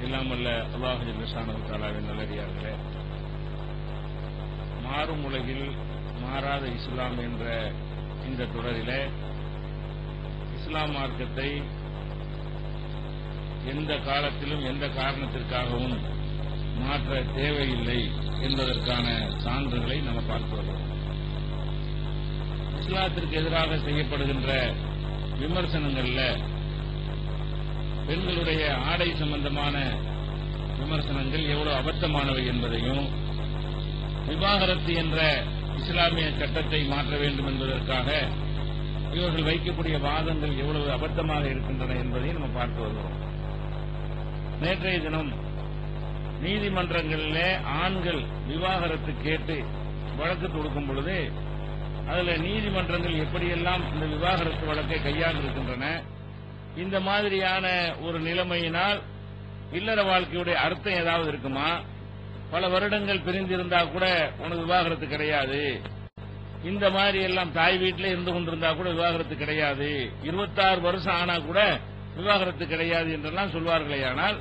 எல்லாம் வல்ல அல்லாஹ் ஜல்ல ஷானஹு தஆலாவின் நல்லடியார்களே, மாறும் உலகில் மாறாத இஸ்லாம் என்ற இந்த தொடரிலே இஸ்லாம் மார்க்கத்தை எந்த காலத்திலும் எந்த காரணத்திற்காகவும் மாற்ற தேவையில்லை என்பதற்கான சான்றுகளை நாம் பார்த்து வருகிறோம். இஸ்லாத்திற்கு எதிராக செய்யப்படுகின்ற விமர்சனங்கள்ல பெண்களுடைய ஆடை சம்பந்தமான விமர்சனங்கள் எவ்வளவு அபத்தமானவை என்பதையும், விவாகரத்து என்ற இஸ்லாமிய சட்டத்தை மாற்ற வேண்டும் என்பதற்காக இவர்கள் வைக்கக்கூடிய வாதங்கள் எவ்வளவு அபத்தமாக இருக்கின்றன என்பதையும் நம்ம பார்த்து வருகிறோம். நேற்றைய தினம் நீதிமன்றங்களிலே ஆண்கள் விவாகரத்து கேட்டு வழக்கு தொடுக்கும் பொழுது அதில் நீதிமன்றங்கள் எப்படியெல்லாம் இந்த விவாகரத்து வழக்கை கையாண்டிருக்கின்றன, இந்த மாதிரியான ஒரு நிலைமையினால் இல்லற வாழ்க்கையுடைய அர்த்தம் ஏதாவது இருக்குமா? பல வருடங்கள் பிரிந்திருந்தா கூட உனக்கு விவாகரத்து கிடையாது, இந்த மாதிரி எல்லாம் தாய் வீட்டிலே இருந்து கொண்டிருந்தா கூட விவாகரத்து கிடையாது, 26 வருஷம் ஆனா கூட விவாகரத்து கிடையாது என்றெல்லாம் சொல்வார்களே. ஆனால்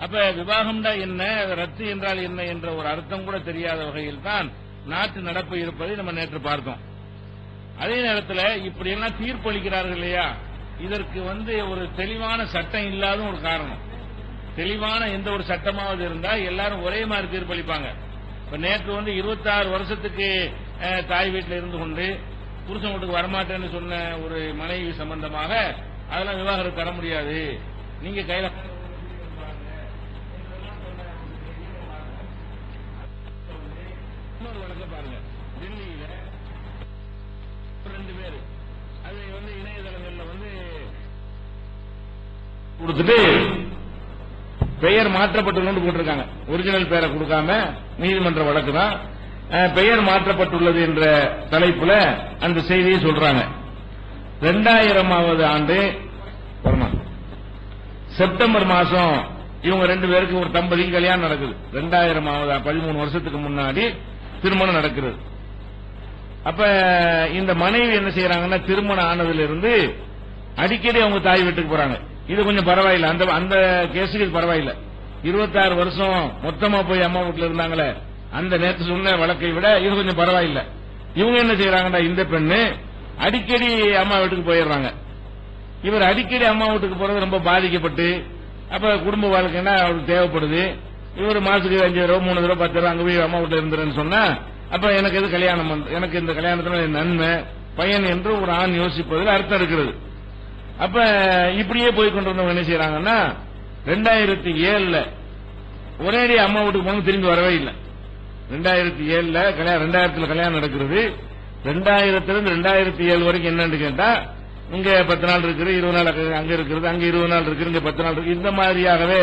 அப்ப விவாகம்டா என்ன, ரத்து என்றால் என்ன என்ற ஒரு அர்த்தம் கூட தெரியாத வகையில் தான் நாட்டு நடப்பு இருப்பதை நம்ம நேற்று பார்த்தோம். அதே நேரத்தில் இப்படி எல்லாம் தீர்ப்பளிக்கிறார்கள் இல்லையா, இதற்கு ஒரு தெளிவான சட்டம் இல்லாத ஒரு காரணம். தெளிவான எந்த ஒரு சட்டமாவது இருந்தா எல்லாரும் ஒரே மாதிரி தீர்ப்பளிப்பாங்க. இப்ப நேற்று 26 வருஷத்துக்கு தாய் வீட்டில் இருந்து கொண்டு புருஷன் வீட்டுக்கு வரமாட்டேன்னு சொன்ன ஒரு மனைவி சம்பந்தமாக அதெல்லாம் விவாகரத்து தர முடியாது, நீங்க கையில இன்னொரு வழக்க பாருங்க. டெல்லியில 2 பேர் அதை இணையதளங்கள்ல கொடுத்துட்டு பெயர் மாற்றப்பட்டுள்ளது போட்டிருக்காங்க. ஒரிஜினல் பெயரை கொடுக்காம நீதிமன்ற வழக்கு தான் பெயர் மாற்றப்பட்டுள்ளது என்ற தலைப்புல அந்த செய்தியை சொல்றாங்க. 2000வது ஆண்டு செப்டம்பர் மாசம் இவங்க 2 பேருக்கு ஒரு தம்பதிக்கு கல்யாணம் நடக்குது. 2000வது 13 வருஷத்துக்கு முன்னாடி திருமணம் நடக்கிறது. அப்ப இந்த மனைவி என்ன செய்யறாங்கன்னா, திருமணம் ஆனதிலிருந்து அடிக்கடி அவங்க தாய் வீட்டுக்கு போறாங்க. இது கொஞ்சம் பரவாயில்ல, அந்த கேஸுக்கு இது பரவாயில்ல. 26 வருஷம் மொத்தமா போய் அம்மா வீட்டுல இருந்தாங்களே, அந்த நேற்று சொன்ன வழக்கை விட இது கொஞ்சம் பரவாயில்ல. இவங்க என்ன செய்யறாங்கன்னா, இந்த பெண்ணு அடிக்கடி அம்மா வீட்டுக்கு போயிடுறாங்க. இவர் அடிக்கடி அம்மா வீட்டுக்கு போறது ரொம்ப பாதிக்கப்பட்டு, அப்ப குடும்ப வாழ்க்கைன்னா அவருக்கு தேவைப்படுது. இவர் மாசத்துக்கு 5 தடவை 3 தடவை 10 தடவை அங்க போய் அம்மா வீட்டுல இருந்துருன்னு சொன்னா, அப்ப எனக்கு எது கல்யாணம், எனக்கு இந்த கல்யாணத்துல நன்மை பையன் என்று ஒரு ஆண் யோசிப்பதில் அர்த்தம் இருக்கிறது. அப்ப இப்படியே போய் கொண்டிருந்தவங்க என்ன செய்யறாங்கன்னா, 2007 ஒரேடி அம்மா வீட்டுக்கு போன திரும்பி வரவே இல்லை. 2007 2000 கல்யாணம் நடக்கிறது. 2000 2007 வரைக்கும் என்னன்னு கேட்டா, இங்க 10 நாள் இருக்குது, 20 நாள் அங்க இருக்கிறது, அங்க 20 நாள் இருக்கு, இங்க 10 நாள் இருக்கு, இந்த மாதிரியாகவே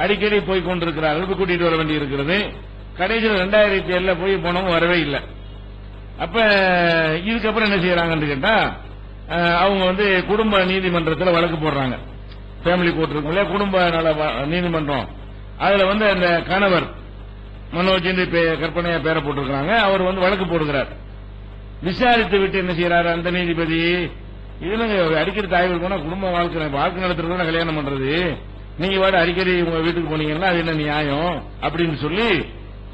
அடிக்கடி போய் கொண்டிருக்கிறார்கள். கூட்டிட்டு வர வேண்டி இருக்கிறது. கடைசியில் 2007 போய் போனவங்க வரவே இல்லை. அப்ப இதுக்கப்புறம் என்ன செய்யறாங்கன்னு கேட்டா, அவங்க குடும்ப நீதிமன்றத்தில் வழக்கு போடுறாங்க. ஃபேமிலி கோர்ட் இருக்கும் இல்லையா, குடும்ப நல நீதிமன்றம். அதுல அந்த கணவர் மனோஜ் கற்பனையா பேரை போட்டிருக்காங்க. அவர் வழக்கு போடுகிறார். விசாரித்து விட்டு என்ன செய்யறாரு அந்த நீதிபதி, இதுலங்க அடிக்கடி தாய்கள் போனா குடும்ப வாழ்க்கை நடத்துறதுனா கல்யாணம் பண்றது, நீங்க வாட அடிக்கடி உங்க வீட்டுக்கு போனீங்கன்னா அது என்ன நியாயம் அப்படின்னு சொல்லி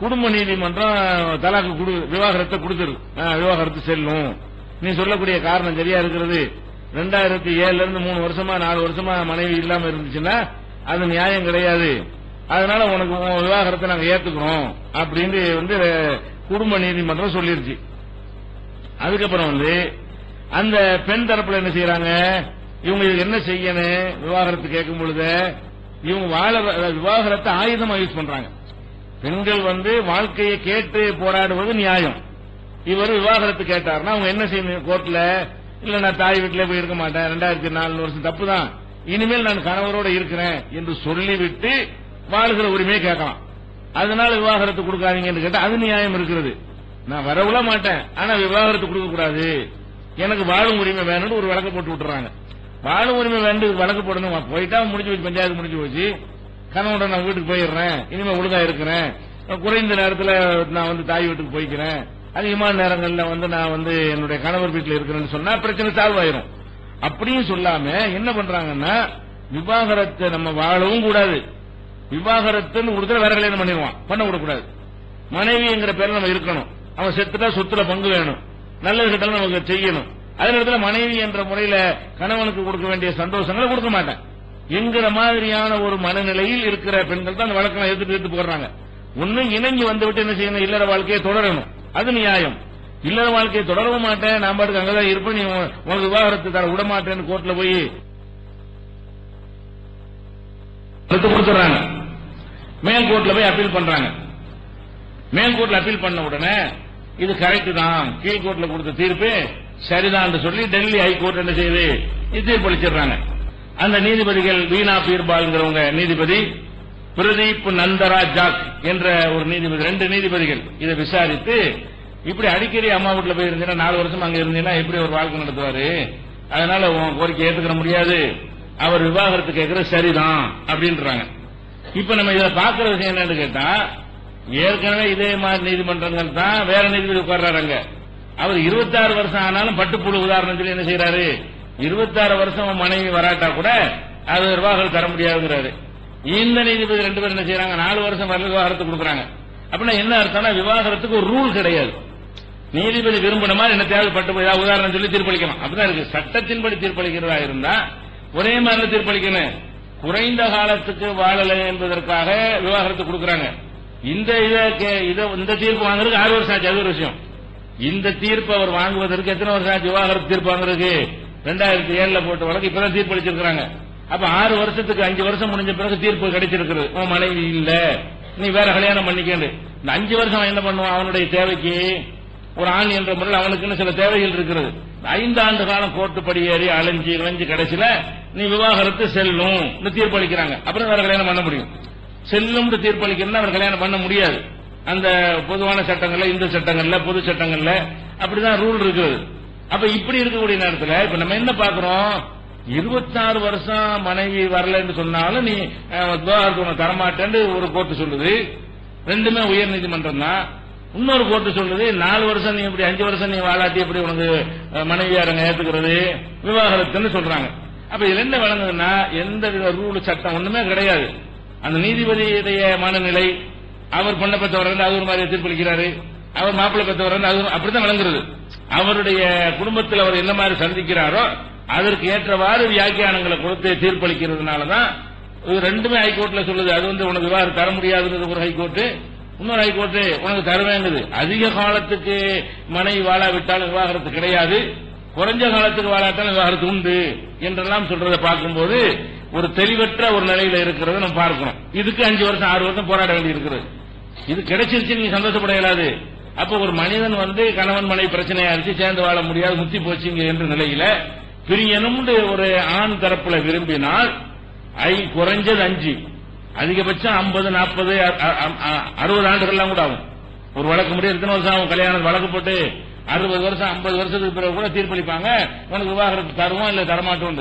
குடும்ப நீதிமன்றம் தலாக்கு விவாகரத்தை கொடுத்துரு, விவாகரத்து செல்லும், நீ சொல்லக்கூடிய காரணம் சரியா இருக்கிறது. 2007 இருந்து 3 வருஷமா 4 வருஷமா மனைவி இல்லாம இருந்துச்சுன்னா அது நியாயம் கிடையாது, அதனால உனக்கு விவாகரத்தை நாங்க ஏத்துக்கிறோம் அப்படின்னு குடும்ப நீதிமன்றம் சொல்லிருச்சு. அதுக்கப்புறம் அந்த பெண் தரப்புல என்ன செய்யறாங்க, இவங்க என்ன செய்யணும், விவாகரத்து கேட்கும் பொழுது இவங்க விவாகரத்தை ஆயுதமா யூஸ் பண்றாங்க. பெண்கள் வாழ்க்கையை கேட்டு போராடுவது நியாயம். இவர் விவாகரத்து கேட்டார்னா அவங்க என்ன செய்யணும், கோர்ட்ல இல்ல நான் தாய் வீட்டிலே போய் இருக்க மாட்டேன், 2004 வருஷம் தப்பு தான், இனிமேல் நான் கணவரோட இருக்கிறேன் என்று சொல்லிவிட்டு வாழ்கிற உரிமையை கேட்கலாம். அதனால விவாகரத்து கொடுக்காதீங்கன்னு கேட்டா அது நியாயம் இருக்கிறது. நான் வரவிட மாட்டேன், ஆனா விவாகரத்து கொடுக்க கூடாது, எனக்கு வாழும் உரிமை வேணும்னு ஒரு வழக்கு போட்டு விட்டுறாங்க. வாழும் உரிமை வேண்டும் வழக்கு போடணும், போயிட்டா முடிஞ்சு போச்சு, பஞ்சாயத்து முடிஞ்சு போச்சு, கணவனோட நான் வீட்டுக்கு போயிடுறேன், இனிமே ஒழுங்கா இருக்கிறேன், குறைந்த நேரத்தில் நான் தாய் வீட்டுக்கு போய்க்கிறேன், அதிகமான நேரங்கள்ல நான் என்னுடைய கணவர் வீட்டில் இருக்கிறேன்னு சொன்னா பிரச்சனை சால்வ் ஆயிரும். அப்படியும் சொல்லாம என்ன பண்றாங்கன்னா, விவாகரத்தை நம்ம வாழவும் கூடாது, விவாகரத்துன்னு கொடுத்தா வேற கல்யாணம் பண்ணிடுவான், பண்ண விடக்கூடாது. மனைவிங்கிற பேர்ல நம்ம இருக்கணும். அவன் செத்துட்டா சொத்துல பங்கு வேணும், நல்லது கிட்ட நமக்கு செய்யணும். அதே நேரத்தில் மனைவி என்ற முறையில கணவனுக்கு கொடுக்க வேண்டிய சந்தோஷங்களை கொடுக்க மாட்டேன் என்கிற மாதிரியான ஒரு மனநிலையில் இருக்கிற பெண்கள் தான் அந்த வழக்கம் எடுத்து போடுறாங்க. ஒன்னும் இணங்கி வந்துவிட்டு என்ன செய்யணும், இல்லற வாழ்க்கையை தொடரணும், அது நியாயம். இல்லற வாழ்க்கையை தொடரவும் மாட்டேன், நான் பாட்டுக்கு அங்கதான் இருப்பேன், நீ உனக்கு விவாகரத்து தர விட மாட்டேன்னு கோர்ட்ல போய் கொடுத்துறாங்க. மேல் கோர்ட்ல போய் அப்பீல் பண்றாங்க. மேல் கோர்ட்ல அப்பீல் பண்ண உடனே இது கரெக்ட் தான், கீழ் கோர்ட்ல கொடுத்த தீர்ப்பு சரிதான் சொல்லி டெல்லி ஹைகோர்ட் என்ன செய்யுது, இது தீர்ப்பளிச்சிடுறாங்க. அந்த நீதிபதிகள் வீணா பீர்பால்ங்கிறவங்க நீதிபதி, பிரதீப் நந்தரா ஜாக் என்ற ஒரு நீதிபதி, 2 நீதிபதிகள் இதை விசாரித்து, இப்படி அடிக்கடி அம்மா வீட்டுல போய் இருந்தீங்கன்னா 4 வருஷம் அங்க இருந்தீங்கன்னா எப்படி ஒரு வாழ்க்கை நடத்துவாரு, அதனால உன் கோரிக்கை ஏத்துக்கிற முடியாது, அவர் விவாகரத்து கேட்கறது சரிதான் அப்படின்றாங்க. இப்ப நம்ம இதை பாக்குற விஷயம் என்னன்னு கேட்டா, ஏற்கனவே இதே மாதிரி நீதிமன்றங்கள் தான் வேற நீதிபதி உட்கார்றாங்க. அவர் 26 வருஷம் ஆனாலும் பட்டுப்புழு உதாரணம் சொல்லி என்ன செய்யறாரு, 26 வருஷம் மனைவி வராட்டா கூட அது விவாகரத்து தர முடியாதுங்கிறாரு. இந்த நீதிபதி 2 பேரும் என்ன செய்யறாங்க, 4 வருஷம் வரல விவாகரத்து கொடுக்குறாங்க. அப்படின்னா என்ன அர்த்தம்னா, விவாகரத்துக்கு ஒரு ரூல் கிடையாது. நீதிபதி விரும்பின மாதிரி என்ன தேவை பட்டு உதாரணம் சொல்லி தீர்ப்பளிக்கணும், அப்படிதான் இருக்கு. சட்டத்தின்படி தீர்ப்பளிக்கிறதா இருந்தா ஒரே மாதிரி தீர்ப்பளிக்கணும். குறைந்த காலத்துக்கு வாழலை என்பதற்காக விவாகரத்து கொடுக்கறாங்க. இந்த தீர்ப்பு வாங்குறதுக்கு 6 வருஷம் ஆச்சு, அது ஒரு விஷயம். இந்த தீர்ப்பு அவர் வாங்குவதற்கு எத்தனை வருஷம் ஆச்சு, விவாகரத்து தீர்ப்பு வாங்குறதுக்கு 2007 போட்ட வழக்கு இப்பதான் தீர்ப்பு அளிச்சிருக்காங்க. அப்ப 6 வருஷத்துக்கு 5 வருஷம் முடிஞ்ச பிறகு தீர்ப்பு கிடைச்சிருக்கிறது, உன் மனைவி இல்ல நீ வேற கல்யாணம் பண்ணிக்கேன்னு. இந்த 5 வருஷம் அவன் என்ன பண்ணுவான், அவனுடைய தேவைக்கு ஒரு ஆண் என்ற முறையில் அவனுக்குன்னு சில தேவைகள் இருக்கிறது. 5 ஆண்டு காலம் கோர்ட்டு படி ஏறி அலைஞ்சி இளைஞ்சி கடைசியில நீ விவாகரத்து செல்லும் தீர்ப்பளிக்கிறாங்க. அப்புறம் வேற கல்யாணம் பண்ண முடியும். செல்லும் தீர்ப்பளிக்கணும்னா அவர் கல்யாணம் பண்ண முடியாது. அந்த பொதுவான சட்டங்கள்ல, இந்து சட்டங்கள்ல, பொது சட்டங்கள்ல அப்படிதான் ரூல் இருக்குது. அப்ப இப்படி இருக்கக்கூடிய நேரத்தில் இப்ப நம்ம என்ன பாக்குறோம், 26 வருஷம் மனைவி வரலன்னு சொன்னாலும் நீ விவாகரத்து தரமாட்டேன்னு ஒரு கோர்ட்டு சொல்லுது. 2மே உயர் நீதிமன்றம் தான். இன்னொரு கோர்ட்டு சொல்லுது 4 வருஷம் நீ இப்படி 5 வருஷம் நீ வாழாட்டி எப்படி உனக்கு மனைவியாரங்க ஏத்துக்கிறது, விவாகரத்துன்னு சொல்றாங்க. அப்ப இதுல என்ன வழங்குதுன்னா, எந்த வித ரூல் சட்டம் ஒண்ணுமே கிடையாது. அந்த நீதிபதியுடைய மனநிலை, அவர் பொண்ணை பெற்றவர் அது ஒரு மாதிரி தீர்ப்பளிக்கிறாரு, அவர் மாப்பிள்ளை பெற்றவர் அது அப்படித்தான் வழங்குறது. அவருடைய குடும்பத்தில் அவர் என்ன மாதிரி சந்திக்கிறாரோ அதற்கு ஏற்றவாறு வியாக்கியானங்களை கொடுத்து தீர்ப்பளிக்கிறதுனாலதான் 2மே ஹைகோர்ட்ல சொல்லுது. அது உனக்கு விவாகரத்து தர முடியாதுங்கிறது ஒரு ஹைகோர்ட்டு, இன்னொரு ஹைகோர்ட்டு உனக்கு தருவேங்குது. அதிக காலத்துக்கு மனைவி வாழாவிட்டாலும் விவாகரத்து கிடையாது, குறைஞ்ச காலத்துக்கு வாழாட்டாலும் விவாகரத்து உண்டு என்றெல்லாம் சொல்றதை பார்க்கும்போது ஒரு தெளிவற்ற ஒரு நிலையில இருக்கிறத நம்ம பார்க்கணும். இதுக்கு 5 வருஷம் 6 வருஷம் போராட வேண்டி இருக்கிறது. இது கிடைச்சிருச்சு நீங்க சந்தோஷப்பட இயலாது. அப்ப ஒரு மனிதன் கணவன் மனைவி பிரச்சனையா இருந்துச்சு, சேர்ந்து வாழ முடியாது, முத்தி போச்சுங்க என்ற நிலையில பிரியணும் ஒரு ஆண் தரப்புல விரும்பினால் குறைஞ்சது 5, அதிகபட்சம் 50, 40, 60 ஆண்டுகள்லாம் கூட ஆகும். ஒரு வழக்கு முடிய எத்தனை வருஷம் ஆகும், கல்யாணம் வழக்கு போட்டு 60 வருஷம் 50 வருஷத்துக்கு பிறகு கூட தீர்ப்பளிப்பாங்க, உனக்கு விவாகரத்து தருவோம் இல்ல தரமாட்டோம்,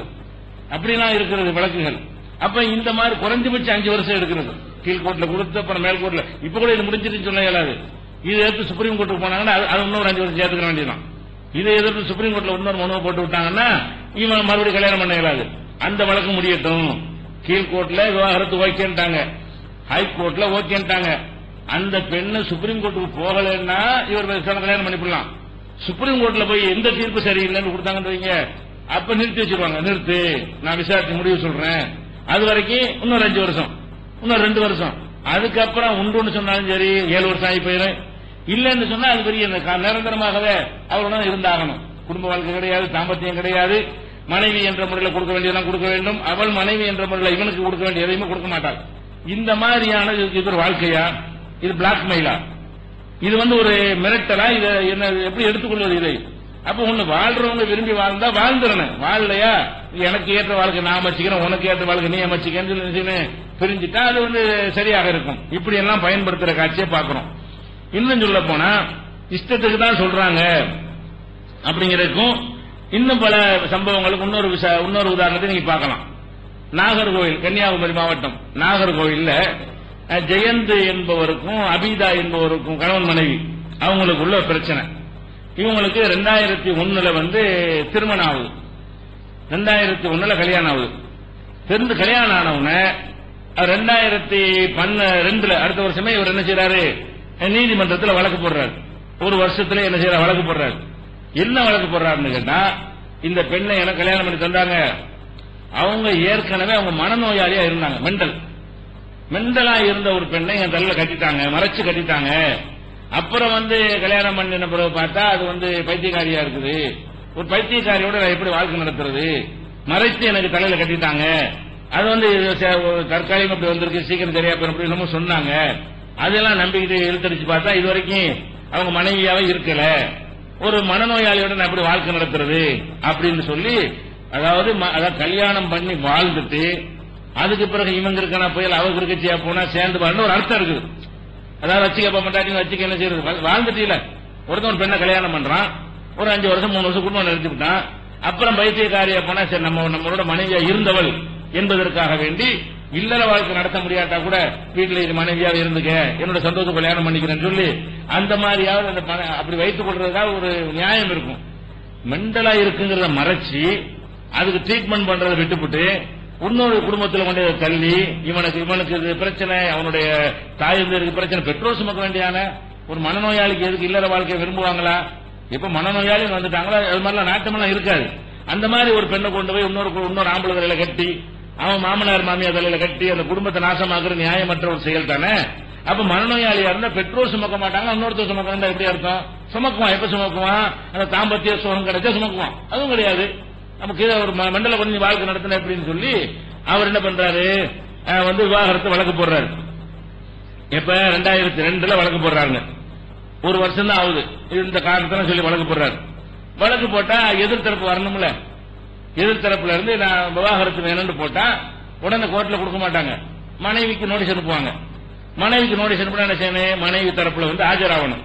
அப்படிலாம் இருக்கிறது வழக்குகள். அப்ப இந்த மாதிரி குறைஞ்சபட்சம் 5 வருஷம் எடுக்கிறது. கீழ்கோர்ட்ல கொடுத்து அப்புறம் மேல் கோர்ட்ல இப்ப கூட இது முடிஞ்சிருச்சு சொல்ல இயலாது. இது எடுத்து சுப்ரீம் கோர்ட்டுக்கு போனாங்கன்னா அது இன்னொரு 5 வருஷம் சேர்த்துக்க வேண்டியதான். இதை எதிர்த்து சுப்ரீம் கோர்ட்ல இன்னொரு மனுவை போட்டு விட்டாங்கன்னா இவன் மறுபடியும் கல்யாணம் பண்ண இயலாது. அந்த வழக்கு முடியட்டும். கீழ்கோர்ட்ல விவாகரத்து ஓகேன்ட்டாங்க, ஹைகோர்ட்ல ஓகேன்ட்டாங்க. அந்த பெண்ணு சுப்ரீம் கோர்ட்டுக்கு போகலன்னா இவர் கல்யாணம் பண்ணிவிடலாம். சுப்ரீம் கோர்ட்ல போய் எந்த தீர்ப்பு சரியில்லைன்னு கொடுத்தாங்கன்றீங்க, அப்ப நிறுத்தி வச்சிருவாங்க. நிறுத்து, நான் விசாரிச்சு முடிவு சொல்றேன். அது வரைக்கும் இன்னொரு 5 வருஷம், இன்னொரு 2 வருஷம், அதுக்கப்புறம் உண்டுன்னு சொன்னாலும் சரி 7 வருஷம் ஆகி போயிடும். இல்லன்னு சொன்னா அது பெரிய நிரந்தரமாகவே அவருடன் இருந்தாகணும். குடும்ப வாழ்க்கை கிடையாது, தாம்பத்தியம் கிடையாது. மனைவி என்ற முறையில் கொடுக்க வேண்டியதெல்லாம் கொடுக்க வேண்டும், அவள் மனைவி என்ற முறையில் இவனுக்கு கொடுக்க வேண்டிய எதையுமே கொடுக்க மாட்டாள். இந்த மாதிரியான இது ஒரு வாழ்க்கையா, இது பிளாக்மெயிலா, இது ஒரு மிரட்டலா, இதை என்ன எப்படி எடுத்துக்கொள்வது இதை? அப்ப ஒண்ணு வாழ்றவங்க விரும்பி வாழ்ந்தா வாழ்ந்துடணும், வாழலையா எனக்கு ஏற்ற வாழ்க்கை நான் அமைச்சிக்கிறேன், உனக்கு ஏற்ற வாழ்க்கை நீ அமைச்சிக்கன்னு பிரிஞ்சுட்டா அது சரியாக இருக்கும். இப்படி எல்லாம் பயன்படுத்துற காட்சியை பார்க்கிறோம். இன்னும் சொல்ல போனா இஷ்டத்துக்கு தான் சொல்றாங்க அப்படிங்கிறதுக்கும் இன்னும் பல சம்பவங்களுக்கு இன்னொரு உதாரணத்தை நீங்க பார்க்கலாம். நாகர்கோவில், கன்னியாகுமரி மாவட்டம் நாகர்கோவில்ல ஜெயந்த் என்பவருக்கும் அபிதா என்பவருக்கும் கணவன் மனைவி அவங்களுக்குள்ள பிரச்சனை. இவங்களுக்கு 2001 திருமணம் ஆகுது, 2001 கல்யாணம் ஆகுது. கல்யாணம் ஆனவன 2012 அடுத்த வருஷமே இவர் என்ன செய்யறாரு, நீதிமன்றத்தில் வழக்கு போடுறாரு. ஒரு வருஷத்துல என்ன செய்யற வழக்கு போடுறாரு. என்ன வழக்கு போடுறாருன்னு கேட்டா, இந்த பெண்ணை எனக்கு கல்யாணம் பண்ணி தந்தாங்க, அவங்க ஏற்கனவே அவங்க மனநோயாளியா இருந்தாங்க, மெண்டலா இருந்த ஒரு பெண்ணை என் தலையில கட்டிட்டாங்க, மறைச்சு கட்டிட்டாங்க. அப்புறம் கல்யாணம் பண்ணின பிறகு பார்த்தா அது பைத்தியக்காரியா இருக்குது. ஒரு பைத்தியக்காரியோட நான் எப்படி வாழ்க்கை நடத்துறது, மறைச்சு எனக்கு தலையில கட்டிட்டாங்க. அது தற்காலிகம் அப்படி வந்திருக்கு, சீக்கிரம் சரியா போயிடும் அப்படின்னு சொன்னாங்க. அதெல்லாம் நம்பிக்கிட்டு இழுத்தடிச்சு பார்த்தா இது வரைக்கும் அவங்க மனைவியாவே இருக்கல. ஒரு மனநோயாளியோட நான் எப்படி வாழ்க்கை நடத்துறது அப்படின்னு சொல்லி, அதாவது கல்யாணம் பண்ணி வாழ்ந்துட்டு அதுக்கு பிறகு இவங்க இருக்கா புயல் அவங்க இருக்கச்சியா போனா சேர்ந்து வாழ்ந்து ஒரு அர்த்தம் இருக்குது. அதாவது வச்சுக்க மாட்டாங்க, வச்சுக்க என்ன செய்யறது, வாழ்ந்துட்டு இல்ல. ஒருத்தன் ஒரு பெண்ணை கல்யாணம் பண்றான், ஒரு 5 வருஷம் 3 வருஷம் குடும்பம் நடத்தி விட்டான். அப்புறம் பைத்தியக்காரியா போனா சரி நம்மளோட மனைவியா இருந்தவள் என்பதற்காக வேண்டி இல்லற வாழ்க்கை நடத்த முடியாட்டா கூட வீட்டுல இது மனைவியாக இருந்துக்க, என்னோட சந்தோஷம் கல்யாணம் பண்ணிக்கிறேன்னு சொல்லி அந்த மாதிரியாவது அப்படி வைத்துக் கொள்றதா ஒரு நியாயம் இருக்கும். மெண்டலா இருக்குங்கிறத மறைச்சு அதுக்கு ட்ரீட்மெண்ட் பண்றதை விட்டுவிட்டு இன்னொரு குடும்பத்தில் கொண்டு தள்ளி இவனுக்கு இது பிரச்சனை, அவனுடைய தாய்க்கு பிரச்சனை, பெட்ரோல் சுமக்க வேண்டியான ஒரு மனநோயாளிக்கு எதுக்கு இல்லற வாழ்க்கையை விரும்புவாங்களா? இப்ப மனநோயாளி வந்துட்டாங்களா, அது மாதிரிலாம் நாட்டமெல்லாம் இருக்காது. அந்த மாதிரி ஒரு பெண்ணை கொண்டு போய் இன்னொரு ஆம்பளை தலையில கட்டி, அவன் மாமனார் மாமியார் தலையில கட்டி அந்த குடும்பத்தை நாசமாக்குற நியாயமற்ற ஒரு செயல் தானே. அப்ப மனநோயாளியா இருந்தா பெட்ரோல் சுமக்க மாட்டாங்க, இன்னொருத்தர் சுமக்க எப்படி அர்த்தம்? சுமக்குவான். எப்ப சுமக்குவான்? அந்த தாம்பத்திய சுகம் கிடைச்சா சுமக்குவான். அதுவும் கிடையாது. நமக்கு ஒரு மண்டல கொஞ்சம் வாழ்க்கை நடத்தின எப்படின்னு சொல்லி அவர் என்ன பண்றாரு, விவாகரத்து வழக்கு போடுறாரு. இப்ப 2002 வழக்கு போடுறாங்க. ஒரு வருஷம் தான் ஆகுது. இந்த காரணத்தை சொல்லி வழக்கு போடுறாரு. வழக்கு போட்டா எதிர்த்தரப்பு வரணும்ல. எதிர்த்தரப்புல இருந்து நான் விவாகரத்து வேணும்னு போட்டா உடனே கோர்ட்ல கொடுக்க மாட்டாங்க, மனைவிக்கு நோட்டீஸ் அனுப்புவாங்க. மனைவிக்கு நோட்டீஸ் அனுப்பினா என்ன செய்யணும், மனைவி தரப்புல ஆஜராகணும்.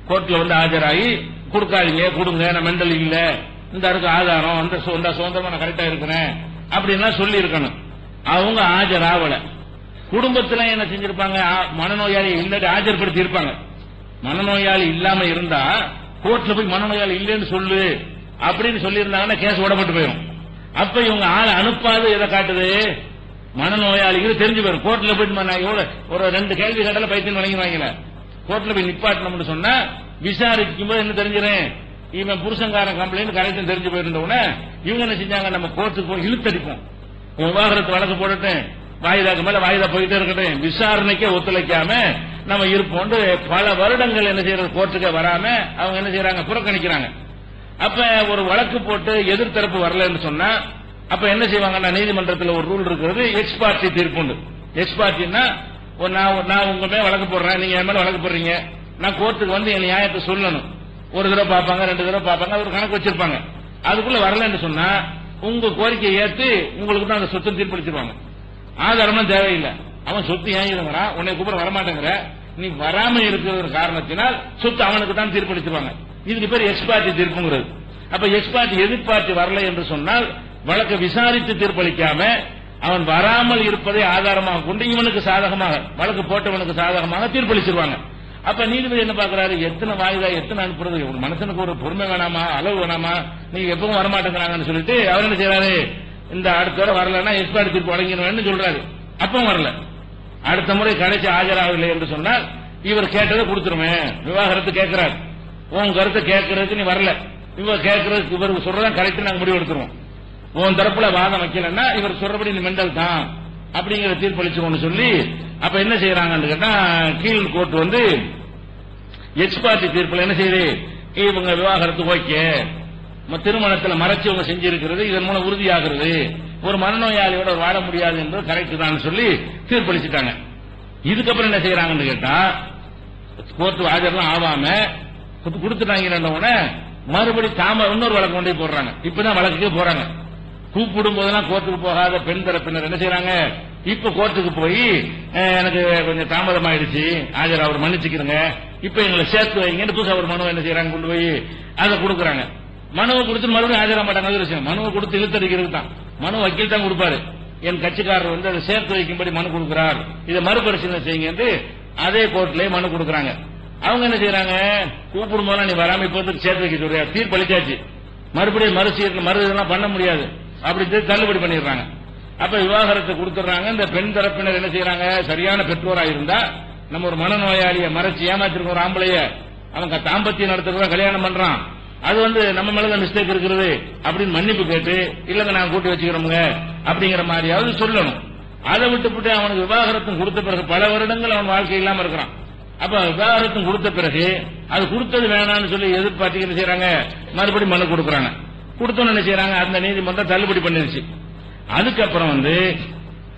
கோர்ட்ல ஆஜராகி கொடுக்காதீங்க, கொடுங்க, நான் மெண்டல் இல்ல, இந்த இருக்கு ஆதாரம், அந்த சுதந்திரமா நான் கரெக்டா இருக்கிறேன் அப்படின்னா சொல்லி இருக்கணும். அவங்க ஆஜராகல. குடும்பத்துல என்ன செஞ்சிருப்பாங்க, மனநோயாளி இல்லாட்டி ஆஜர்படுத்தி இருப்பாங்க. மனநோயாளி இல்லாம இருந்தா கோர்ட்ல போய் மனநோயாளி இல்லைன்னு சொல்லு அப்படின்னு சொல்லி இருந்தாங்கன்னா கேஸ் ஓடப்பட்டு போயிடும். அப்ப இவங்க ஆளை அனுப்பாது எதை காட்டுது, மனநோயாளிகள் தெரிஞ்சு போயிடும். கோர்ட்ல போயிட்டு ஒரு 2 கேள்வி கேட்டால பைத்தியம் வழங்கிடுவாங்களே. கோர்ட்ல போய் நிப்பாட்டணும்னு சொன்னா விசாரிக்கும் போது என்ன தெரிஞ்சிடும், இவன் புருஷங்காரன் கம்ப்ளைண்ட் கரெக்ட் தெரிஞ்சு போயிருந்தவுடனே இவங்க என்ன செஞ்சாங்க, நம்ம கோர்ட்டுக்கு போய் இழுத்தடிப்போம், விவாகரத்து வழக்கு போட்டுட்டு வாய்தாக்கு மேல வாய்தா போயிட்டே இருக்கட்டும், விசாரணைக்கே ஒத்துழைக்காம நம்ம இருப்போம். பல வருடங்கள் என்ன செய்யறது, கோர்ட்டுக்கு வராம அவங்க என்ன செய்யறாங்க, புறக்கணிக்கிறாங்க. அப்ப ஒரு வழக்கு போட்டு எதிர்த்தரப்பு வரலன்னு சொன்னா அப்ப என்ன செய்வாங்கன்னா, நீதிமன்றத்தில் ஒரு ரூல் இருக்கிறது, எக்ஸ் பார்ட்டி தீர்ப்பு உண்டு. எக்ஸ் பார்ட்டின்னா நான் உங்க மேல வழக்கு போடுறேன், நீங்க என் மேல வழக்கு போடுறீங்க, நான் கோர்ட்டுக்கு என் நியாயத்தை சொல்லணும். ஒரு தடவை பார்ப்பாங்க, 2 தடவை பார்ப்பாங்க, ஒரு கணக்கு வச்சிருப்பாங்க. அதுக்குள்ள வரலன்னு சொன்னா உங்க கோரிக்கையை ஏற்று உங்களுக்கு தான் அந்த சொத்து தீர்ப்பளிச்சிருவாங்க. ஆதாரம்லாம் தேவையில்லை. அவன் சொத்து ஏங்கிறான், உன்னை கூப்பிட வரமாட்டேங்கிற, நீ வராம இருக்கிற காரணத்தினால் சொத்து அவனுக்கு தான் தீர்ப்பளிச்சிருவாங்க. இதுக்கு பேர் எக்ஸ் பார்ட்டி தீர்ப்புங்கிறது. அப்ப எக்ஸ் பார்ட்டி எதிர்பார்ட்டி வரல என்று சொன்னால் வழக்கை விசாரித்து தீர்ப்பளிக்காம அவன் வராமல் இருப்பதை ஆதாரமாக கொண்டு இவனுக்கு சாதகமாக, வழக்கு போட்டவனுக்கு சாதகமாக தீர்ப்பளிச்சிருவாங்க. அப்ப நீதிபதி என்ன பாக்குறாரு, எத்தனை வாய்தா எத்தனை அனுப்புறது, ஒரு மனுஷனுக்கு ஒரு பொறுமை வேணாமா, அளவு வேணாமா, நீங்க எப்பவும் வரமாட்டேங்கிறாங்கன்னு சொல்லிட்டு அவர் என்ன செய்யறாரு, இந்த அடுத்த வரை வரலன்னா எக்ஸ்பர்ட் தீர்ப்பு வழங்கிடுவேன்னு சொல்றாரு. அப்பவும் வரல. அடுத்த முறை கடைசி ஆஜராகவில்லை என்று சொன்னால் இவர் கேட்டதை கொடுத்துருவேன். விவாகரத்து கேட்கிறார், உன் கருத்தை கேட்கறதுக்கு நீ வரல, இவர் கேட்கறதுக்கு இவர் சொல்றதான் கரெக்ட், நாங்க முடிவு எடுத்துருவோம். உன் தரப்புல வாதம் வைக்கலன்னா இவர் சொல்றபடி நீ மெண்டல் தான் அப்படிங்கிற தீர்ப்பளிச்சுக்கோன்னு சொல்லி அப்ப என்ன செய்யறாங்கன்னு கேட்டா, கீழ் கோர்ட் எக்ஸ் பார்ட்டி தீர்ப்புல என்ன செய்யுது, இவங்க விவாகரத்து ஓகே, திருமணத்தில் மறைச்சு இவங்க செஞ்சிருக்கிறது இதன் மூலம் உறுதியாகிறது, ஒரு மனநோயாளியோட வாழ முடியாது என்பது கரெக்ட் தான் சொல்லி தீர்ப்பளிச்சுட்டாங்க. இதுக்கப்புறம் என்ன செய்யறாங்கன்னு கேட்டா, கோர்ட்டு ஆஜர்லாம் ஆகாம கொடுத்துட்டாங்க, மறுபடி இன்னொரு வழக்கு கொண்டு போடுறாங்க. இப்பதான் வழக்குக்கே போறாங்க. கூப்பிடும் போதெல்லாம் கோர்ட்டுக்கு போகாத பெண் தரப்பினர் என்ன செய்யறாங்க, இப்ப கோர்ட்டுக்கு போய் எனக்கு கொஞ்சம் தாமதம் ஆயிடுச்சு, ஆஜர் அவர் மன்னிச்சுக்கிறங்க, இப்ப எங்களை சேர்த்து வைங்கன்னு புதுசா ஒரு மனு என்ன செய்யறாங்க, கொண்டு போய் அதை கொடுக்குறாங்க. மனுவை கொடுத்து மறுபடியும் ஆஜரா மாட்டாங்க. அது விஷயம், மனுவை கொடுத்து இழுத்தடிக்கிறது தான். மனு வக்கீல் தான் கொடுப்பாரு. என் கட்சிக்காரர் அதை சேர்த்து வைக்கும்படி மனு கொடுக்கிறார், இதை மறுபரிசீலனை செய்யுங்க என்று அதே கோர்ட்லயே மனு கொடுக்குறாங்க. அவங்க என்ன செய்யறாங்க, கூப்பிடும் போது நீ வராம இப்ப சேர்த்து வைக்க சொல்றியா, தீர்ப்பளிச்சாச்சு, மறுபடியும் மறு இதெல்லாம் பண்ண முடியாது அப்படி தள்ளுபடி பண்ணிடுறாங்க. அப்ப விவாகரத்து கொடுத்துறாங்க. இந்த பெண் தரப்பினர் என்ன செய்யறாங்க, சரியான பெற்றோரா இருந்தா நம்ம ஒரு மனநோயாளியை மறைச்சு ஏமாத்திருக்கோம், ஒரு ஆம்பளைய அவங்க தாம்பத்தியம் நடத்துறதா கல்யாணம் பண்றான், அது நம்ம மேலதான் மிஸ்டேக் இருக்கிறது அப்படின்னு மன்னிப்பு கேட்டு இல்லங்க நான் கூட்டி வச்சுக்கிறோமுங்க அப்படிங்கிற மாதிரியாவது சொல்லணும். அதை விட்டுவிட்டு அவனுக்கு விவாகரத்தும் கொடுத்த பிறகு பல வருடங்கள் அவன் வாழ்க்கை இல்லாம இருக்கிறான். அப்ப விவாகரத்தும் கொடுத்த பிறகு அது கொடுத்தது வேணாம்னு சொல்லி எதிர்பார்த்து என்ன செய்யறாங்க, மறுபடியும் மனு கொடுக்கறாங்க. கொடுத்தோன்னு என்ன செய்யறாங்க, அந்த நீதிமன்றம் தள்ளுபடி பண்ணிருச்சு. அதுக்கப்புறம்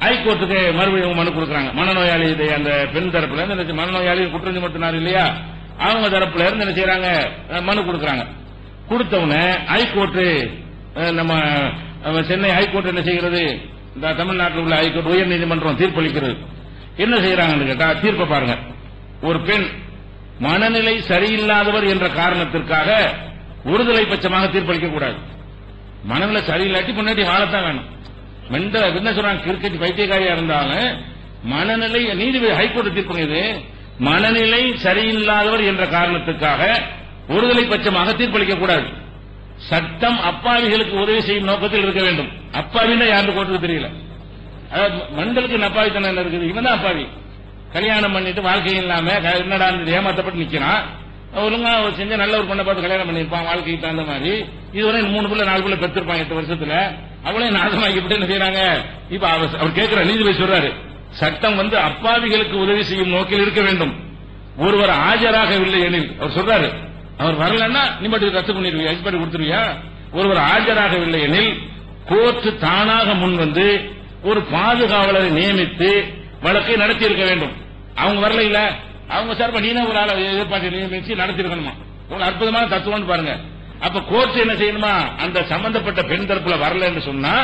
ஹைகோர்ட்டுக்கு மறுபடியும் மனு கொடுக்கறாங்க. மனநோயாளி அந்த பெண் தரப்புல இருந்து மனநோயாளி குற்றம் சுமத்தினார் இல்லையா, அவங்க தரப்புல இருந்து என்ன செய்யறாங்க, மனு கொடுக்கறாங்க. கொடுத்தவன ஹைகோர்ட், நம்ம சென்னை ஹைகோர்ட் என்ன செய்கிறது, இந்த தமிழ்நாட்டில் உள்ள ஹைகோர்ட் உயர் நீதிமன்றம் தீர்ப்பளிக்கிறது. என்ன செய்யறாங்கன்னு கேட்டா, தீர்ப்பை பாருங்க. ஒரு பெண் மனநிலை சரியில்லாதவர் என்ற காரணத்திற்காக ஒருதலை பட்சமாக தீர்ப்பளிக்க கூடாது. மனநிலை சரியில்லாட்டி முன்னாடி வாழத்தான் வேணும். என்ன சொல்றாங்க, கிரிக்கெட் பைத்தியக்காரியா இருந்தாலும் மனநிலை நீதிபதி ஹைகோர்ட் தீர்ப்பு இது, மனநிலை சரியில்லாதவர் என்ற காரணத்துக்காக ஒருதலை பட்சமாக தீர்ப்பளிக்க கூடாது. சட்டம் அப்பாவிகளுக்கு உதவி செய்யும் நோக்கத்தில் இருக்க வேண்டும். அப்பாவின்னா யாருக்கு கோர்ட்டுக்கு தெரியல, அதாவது மண்டலுக்கு அப்பாவித்தனம் என்ன இருக்குது, இவன் தான் அப்பாவி. கல்யாணம் பண்ணிட்டு வாழ்க்கை இல்லாம என்னடா ஏமாத்தப்பட்டு நிக்கிறான். ஒழுங்கா செஞ்ச நல்ல ஒரு பொண்ணை பார்த்து கல்யாணம் பண்ணிருப்பான், வாழ்க்கைக்கு தகுந்த மாதிரி. இதுவரை 3 பிள்ளை 4 பிள்ளை பெற்றிருப்பான் 8 வருஷத்துல. அவளையும் நாசமாக்கிட்டு என்ன செய்யறாங்க. இப்ப அவர் கேட்கிற நீதிபதி சொல்றாரு, சட்டம் அப்பாவிகளுக்கு உதவி செய்யும் நோக்கில் இருக்க வேண்டும். ஒருவர் ஆஜராகவில்லை எனில், அவர் சொல்றாரு, அவர் வரலன்னா நீ மட்டும் ரத்து பண்ணிடுவியா, எக்ஸ்பர்ட் கொடுத்துருவியா. ஒருவர் ஆஜராகவில்லை எனில் கோர்ட் தானாக முன் ஒரு பாதுகாவலரை நியமித்து வழக்கை நடத்தி இருக்க வேண்டும். அவங்க வரல இல்ல, அவங்க சார்பா நீனா ஒரு ஆளை எதிர்பார்த்து நியமிச்சு நடத்திருக்கணுமா. இவ்வளவு அற்புதமான தத்துவம் பாருங்க. அப்ப கோர்ட் என்ன செய்யணுமா, அந்த சம்பந்தப்பட்ட பெண் தரப்புல வரல என்று சொன்னா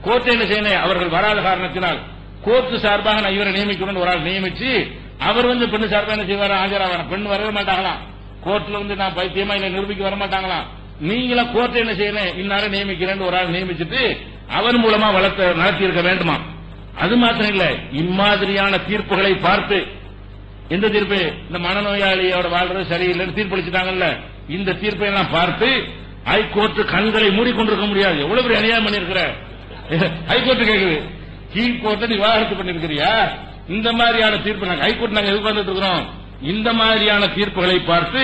கோர்ட் என்ன செய்யணும், அவர்கள் வராத காரணத்தினால் கோர்ட் சார்பாக நான் இவரை நியமிக்கணும்னு ஒரு ஆள் நியமிச்சு அவர் பெண்ணு சார்பாக என்ன செய்வார், ஆஜராக. பெண் வரவே மாட்டாங்களாம் கோர்ட்ல. நான் பைத்தியமா இல்ல நிரூபிக்க வர மாட்டாங்களாம். நீங்களா கோர்ட் என்ன செய்யணும், இன்னார நியமிக்கிறேன் ஒரு ஆள் நியமிச்சுட்டு அவர் மூலமா வழக்கு நடத்தி இருக்க வேண்டுமா. அது மாத்திரம் இல்ல, இம்மாதிரியான தீர்ப்புகளை பார்த்து, எந்த தீர்ப்பு, இந்த மனநோயாளியோட வாழ்றது சரியில்லைன்னு தீர்ப்பளிச்சுட்டாங்கல்ல, இந்த தீர்ப்பை எல்லாம் பார்த்து ஹைகோர்ட் கண்களை மூடிக்கொண்டிருக்க முடியாது. எவ்வளவு பெரிய அநியாயம் பண்ணிருக்கிற ஹைகோர்ட் கேக்குது, கீழ்கோர்ட் விவாகரத்து பண்ணிருக்கிறியா. இந்த மாதிரியான தீர்ப்பு நாங்க ஹைகோர்ட் நாங்க எதிர்பார்த்துட்டு இருக்கிறோம். இந்த மாதிரியான தீர்ப்புகளை பார்த்து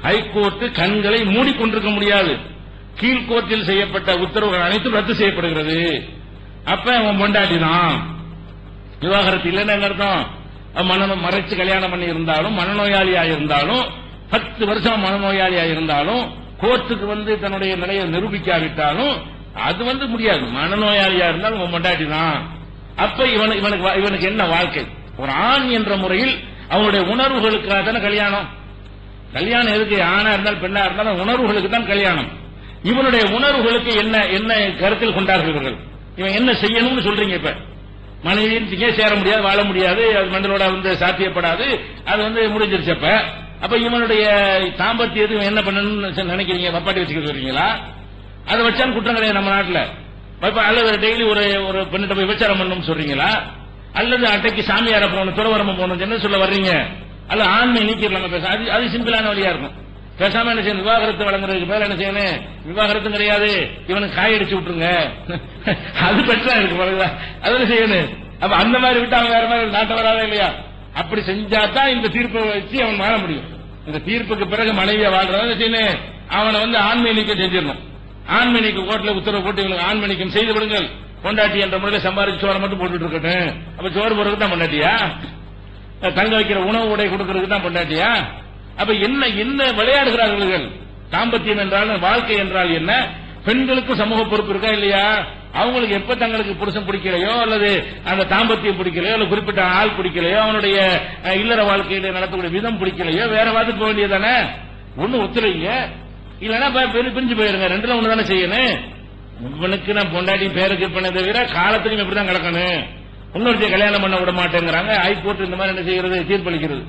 ஹைகோர்ட் கண்களை மூடிக்கொண்டிருக்க முடியாது. கீழ்கோர்ட்டில் செய்யப்பட்ட உத்தரவுகள் அனைத்தும் ரத்து செய்யப்படுகிறது. அப்ப அவன் பொண்டாட்டி தான் விவாகரத்து இல்லைன்னு அர்த்தம். மறைச்சு கல்யாணம் பண்ணி இருந்தாலும், மனநோயாளியா இருந்தாலும், 10 வருஷம் மனநோயாளியா இருந்தாலும், கோர்ட்டுக்கு தன்னுடைய நிலையை நிரூபிக்காவிட்டாலும் அது முடியாது. மனநோயாளியா இருந்தாலும் உன் பொண்டாட்டி தான். அப்ப இவனுக்கு என்ன வாழ்க்கை? ஒரு ஆண் என்ற முறையில் அவனுடைய உணர்வுகளுக்காக தானே கல்யாணம். கல்யாணம் எதுக்கு, ஆணா இருந்தாலும் பெண்ணா இருந்தாலும் உணர்வுகளுக்கு தான் கல்யாணம். இவனுடைய உணர்வுகளுக்கு என்ன என்ன கருத்தில் கொண்டார்கள், இவன் என்ன செய்யணும்னு சொல்றீங்க. இப்ப மனைவியும் சேர முடியாது, வாழ முடியாது, அது மண்டலோட சாத்தியப்படாது, அது முடிஞ்சிருச்சு. அப்ப இவனுடைய தாம்பத்தியத்துக்கு என்ன பண்ணணும்னு நினைக்கிறீங்க, வப்பாட்டி வச்சுக்க சொல்றீங்களா? அதை வச்சாலும் குற்றம் கிடையாது நம்ம நாட்டில். அல்லது டெய்லி ஒரு பெண்ணிட்ட போய் விபச்சாரம் பண்ணணும்னு சொல்றீங்களா? அல்லது அட்டைக்கு சாமியார போகணும், துறவரம்பு போகணும் என்ன சொல்ல வர்றீங்க? அல்ல ஆண்மை நீக்கிடலாம் பேச, அது சிம்பிளான வழியா இருக்கும். பேசாம என்ன செய்யணும், விவாகரத்து வழங்குறதுக்கு மேல என்ன செய்யணும், விவாகரத்து கிடையாது, இவனுக்கு காயடிச்சு விட்டுருங்க, அது பெற்றா இருக்கு. அது செய்யணும். அப்ப அந்த மாதிரி விட்டு அவன் வேற மாதிரி நாட்ட வராதா இல்லையா? அப்படி செஞ்சாதான் இந்த தீர்ப்பை வச்சு அவன் வாழ முடியும். இந்த தீர்ப்புக்கு பிறகு மனைவியா வாழ்றதா செய்யணும், அவனை ஆண்மை நீக்கம் செஞ்சிடணும். ஆண்மை நீக்கம் கோர்ட்ல உத்தரவு போட்டு இவங்களுக்கு ஆண்மை நீக்கம் செய்து விடுங்கள், பொண்டாட்டி என்ற முறையில் சம்பாதிச்சு சோறை மட்டும் போட்டுட்டு இருக்கட்டும். அப்ப சோறு போறதுக்கு தான் பொண்டாட்டியா, தங்க வைக்கிற உணவு உடை கொடுக்கறதுக்கு தான் பொண்டாட்டியா? அப்ப என்ன என்ன விளையாடுகிறார்கள்? தாம்பத்தியம் என்றால் வாழ்க்கை என்றால் என்ன? பெண்களுக்கும் சமூக பொறுப்பு இருக்கா இல்லையா? அவங்களுக்கு எப்ப தங்களுக்கு புருஷன் பிடிக்கலையோ, அல்லது அந்த தாம்பத்தியம் பிடிக்கலையோ, அல்லது குறிப்பிட்ட ஆள் பிடிக்கலையோ, அவனுடைய இல்லற வாழ்க்கையில நடத்தக்கூடிய விதம் பிடிக்கலையோ, வேற வாதுக்கு போக வேண்டியதானே. ஒண்ணு ஒத்துழைங்க, இல்லன்னா பிரிஞ்சு போயிருங்க. ரெண்டுல ஒண்ணு தானே செய்யணும். இவனுக்கு நான் பொண்டாட்டி பேருக்கு பண்ண தவிர காலத்துக்கும் இப்படிதான் கிடக்கணும். இன்னொருத்தைய கல்யாணம் பண்ண விட மாட்டேங்கிறாங்க. ஹைகோர்ட் இந்த மாதிரி என்ன செய்யறது, தீர்ப்பளிக்கிறது.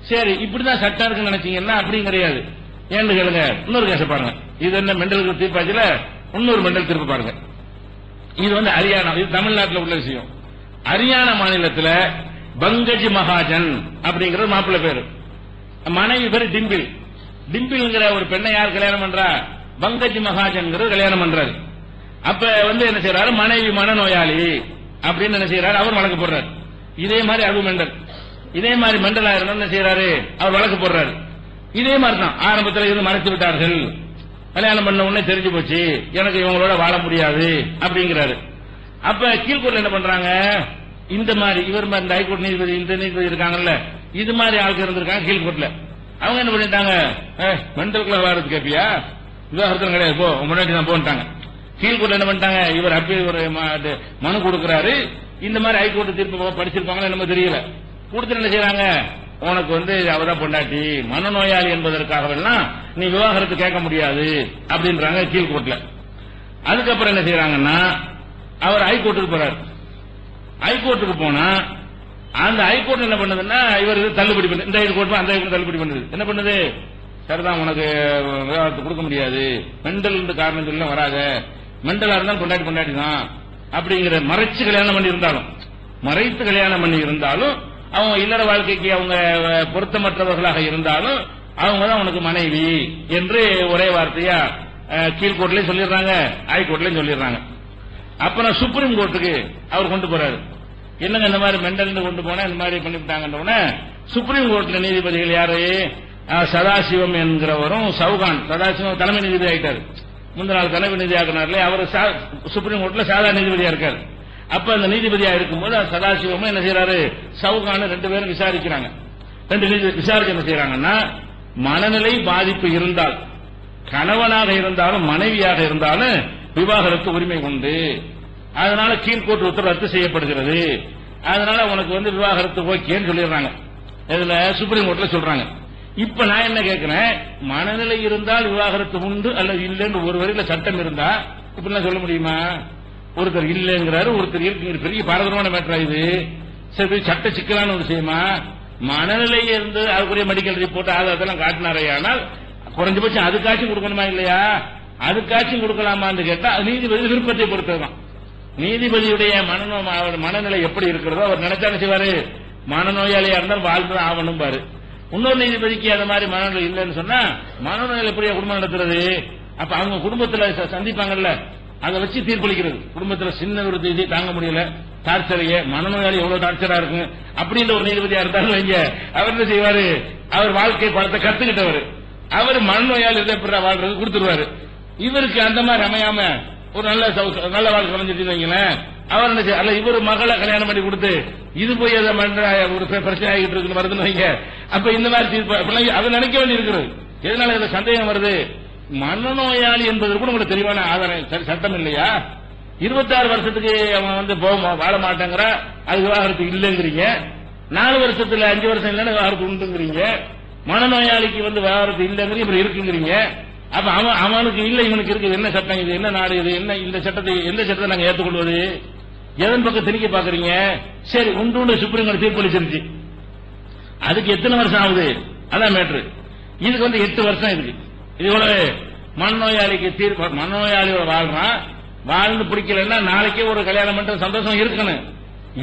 சரி, இப்படிதான் சட்டம் இருக்குன்னு நினைச்சீங்கன்னா அப்படியும் கிடையாது. ஏன்னு கேளுங்க, இன்னொரு கேச பாருங்க. இது என்ன மெண்டல் தீர்ப்பாச்சுல, இன்னொரு மெண்டல் தீர்ப்பு பாருங்க. இது ஹரியானா, இது தமிழ்நாட்டில் உள்ள விஷயம். ஹரியானா மாநிலத்தில் பங்கஜ் மகாஜன் அப்படிங்கிற மாப்பிள்ளை பேரு, மனைவி பேரு டிம்பிள். டிம்பிள்ங்கிற ஒரு பெண்ணை யார் கல்யாணம் பண்றா, பங்கஜ் மகாஜன் கல்யாணம் பண்றாரு. அப்ப என்ன செய்யறாரு, மனைவி மனநோயாளி, அப்படின்னு என்ன செய்யறாரு, அவர் வழக்கு போடுறாரு. இதே மாதிரி அபு மெண்டல், இதே மாதிரி மெண்டலா இருந்தா என்ன செய்யறாரு, அவர் வழக்கு போடுறாரு. இதே மாதிரி தான் ஆரம்பத்தில் இருந்து மறைத்து விட்டார்கள், கல்யாணம் பண்ண உடனே தெரிஞ்சு போச்சு, எனக்கு இவங்களோட வாழ முடியாது அப்படிங்கிறாரு. அப்ப கீழ்கோர்ட்ல என்ன பண்றாங்க, இந்த மாதிரி இவர் இந்த ஹைகோர்ட் நீதிபதி, இந்த நீதிபதி இருக்காங்கல்ல, இது மாதிரி ஆளுக்கு இருந்திருக்காங்க கீழ்கோர்ட்ல. அவங்க என்ன பண்ணிட்டாங்க, மெண்டலுக்குள்ள வாரது கேப்பியா, விவாகரத்து கிடையாது, போ முன்னாடி தான் போட்டாங்க. கீழ்கோர்ட்ல என்ன பண்ணிட்டாங்க, இவர் அப்படி ஒரு மனு கொடுக்கிறாரு. இந்த மாதிரி ஹைகோர்ட் தீர்ப்பு படிச்சிருப்பாங்களா நம்ம தெரியல, கொடுத்துட்டு என்ன செய்யறாங்க, உனக்கு அவதான் பொண்டாட்டி, மனநோயாளி என்பதற்காகவெல்லாம் நீ விவாகரத்து கேட்க முடியாது அப்படின்றாங்க கீழ்கோர்ட்ல. அதுக்கப்புறம் என்ன செய்யறாங்கன்னா, அவர் ஹைகோர்ட்டுக்கு போறாரு. ஹைகோர்ட்டுக்கு போனா அந்த ஹைகோர்ட் என்ன பண்ணுதுன்னா, இவர் தள்ளுபடி பண்ணு, இந்த ஹைகோர்ட் அந்த ஹைகோர்ட் தள்ளுபடி பண்ணுது. என்ன பண்ணுது, சரிதான் உனக்கு விவாகரத்து கொடுக்க முடியாது, மெண்டல் காரணம் சொல்ல வராத, மெண்டலா இருந்தாலும் பொண்டாட்டி தான் அப்படிங்கிற மறைச்சு கல்யாணம் பண்ணி இருந்தாலும், மறைத்து கல்யாணம் பண்ணி இருந்தாலும், அவங்க இல்லற வாழ்க்கைக்கு அவங்க பொருத்தமற்றவர்களாக இருந்தாலும் அவங்க தான் உனக்கு மனைவி என்று ஒரே வார்த்தையா கீழ்கோர்ட்லயும் சொல்லிடுறாங்க, ஹைகோர்ட்லயும் சொல்லிடுறாங்க. அப்புறம் சுப்ரீம் கோர்ட்டுக்கு அவர் கொண்டு போறாரு. என்னங்க இந்த மாதிரி மெண்டல் கொண்டு போனா இந்த மாதிரி பண்ணிவிட்டாங்கன்னு சுப்ரீம் கோர்ட்ல நீதிபதிகள் யாரு, சதாசிவம் என்கிறவரும் சவுகான், சதாசிவம் தலைமை நீதிபதி ஆயிட்டாரு, முந்தின நாள் தலைமை நீதி ஆக்கினார்ல, அவர் சுப்ரீம் கோர்ட்ல சாதாரண நீதிபதியா இருக்காரு. அப்ப அந்த நீதிபதியா இருக்கும்போது சதாசிவமும் என்ன செய்யறாரு, சவுகான ரெண்டு பேரும் விசாரிக்கிறாங்க. ரெண்டு நீதிபதி விசாரிச்சு என்ன செய்யறாங்கன்னா, மனநிலை பாதிப்பு இருந்தால், கணவனாக இருந்தாலும் மனைவியாக இருந்தாலும் விவாகரத்து உரிமை உண்டு, அதனால கீழ்கோர்ட் உத்தரவு ரத்து செய்யப்படுகிறது, அதனால உனக்கு விவாகரத்து ஓகேன்னு சொல்லிடுறாங்க. இதுல சுப்ரீம் கோர்ட்ல சொல்றாங்க. இப்ப நான் என்ன கேட்கிறேன், மனநிலை இருந்தால் விவாகரத்து உண்டு அல்லது இல்லைன்னு ஒரு வரையில சட்டம் இருந்தா இப்படிலாம் சொல்ல முடியுமா? ஒருத்தர் இல்லைங்கிறாரு, ஒருத்தர் இருக்கு, பெரிய பாரதூரமான மேட்டரா இது, சரி சட்ட சிக்கலான ஒரு விஷயமா? மனநிலை இருந்து அதுக்குரிய மெடிக்கல் ரிப்போர்ட் அதெல்லாம் காட்டினாரே, ஆனால் குறைஞ்சபட்சம் அதுக்காச்சும் கொடுக்கணுமா இல்லையா? அதுக்காச்சும் கொடுக்கலாமான்னு கேட்டா நீதிபதி விருப்பத்தை பொறுத்ததுதான். நீதிபதியுடைய மனநிலை எப்படி இருக்கிறதோ அவர் நினைச்சா செய்வாரு, மனநோயாளியா இருந்தால் வாழ்ந்துதான் ஆகணும் பாரு. இன்னொரு நீதிபதிக்கு அந்த மாதிரி மனநிலை இல்லைன்னு சொன்னா மனநோயாளி எப்படியா குடும்பம் நடத்துறது? அப்ப அவங்க குடும்பத்துல சந்திப்பாங்கல்ல, அதை வச்சு தீர்ப்பளிக்கிறது. குடும்பத்துல சின்ன ஒரு இது தாங்க முடியல, டார்ச்சரையே, மனநோயாளி எவ்வளவு டார்ச்சரா இருக்கு அப்படின்ற ஒரு நீதிபதியா இருந்தாலும் வைங்க, அவர் என்ன செய்வாரு, அவர் வாழ்க்கை படத்தை கத்துக்கிட்டவர், அவர் மனநோயாளி எப்படி வாழ்றது கொடுத்துருவாரு. இவருக்கு அந்த மாதிரி அமையாம ஒரு நல்ல வாழ்க்கை அமைஞ்சிட்டு வைங்களேன், அவர் என்ன செய்ய, அல்ல இவர் மகளை கல்யாணம் பண்ணி கொடுத்து இது போய் ஒரு பிரச்சனை ஆகிட்டு இருக்குன்னு வருதுன்னு வைங்க, அப்ப இந்த மாதிரி தீர்ப்பு அதை நினைக்க வேண்டி இருக்கிறது. எதனால இதுல சந்தேகம் வருது? மனநோயாளி என்பது கூட உங்களுக்கு தெளிவான ஆதாரம் சட்டம் இல்லையா? 26 வருஷத்துக்கு அவன் வாழ மாட்டேங்கிற, அது விவாகரத்து இல்லைங்கிறீங்க. 4 வருஷத்துல 5 வருஷம் இல்லைன்னா விவாகரத்து உண்டுங்கிறீங்க. மனநோயாளிக்கு விவாகரத்து இல்லைங்கிறீங்க, இப்படி இருக்குங்கிறீங்க. அப்ப அவனுக்கு இல்ல, இவனுக்கு இருக்குது. என்ன சட்டம் இது? என்ன நாடு இது? என்ன இந்த சட்டத்தை, எந்த சட்டத்தை நாங்க ஏற்றுக்கொள்வது? எதன் பக்கம் திணிக்க பாக்குறீங்க? சரி, உண்டு சுப்ரீம் கோர்ட் தீர்ப்பளிச்சிருச்சு, அதுக்கு எத்தனை வருஷம் ஆகுது? அதான் மேட்ரு. இதுக்கு 8 வருஷம் இருக்கு. இது மனநோயாளிக்கு தீர்ப்பு, மனநோயாளியோட வாழ்றான், வாழ்ந்து பிடிக்கலன்னா நாளைக்கே ஒரு கல்யாணம் பண்ற சந்தோஷம் இருக்கணும்.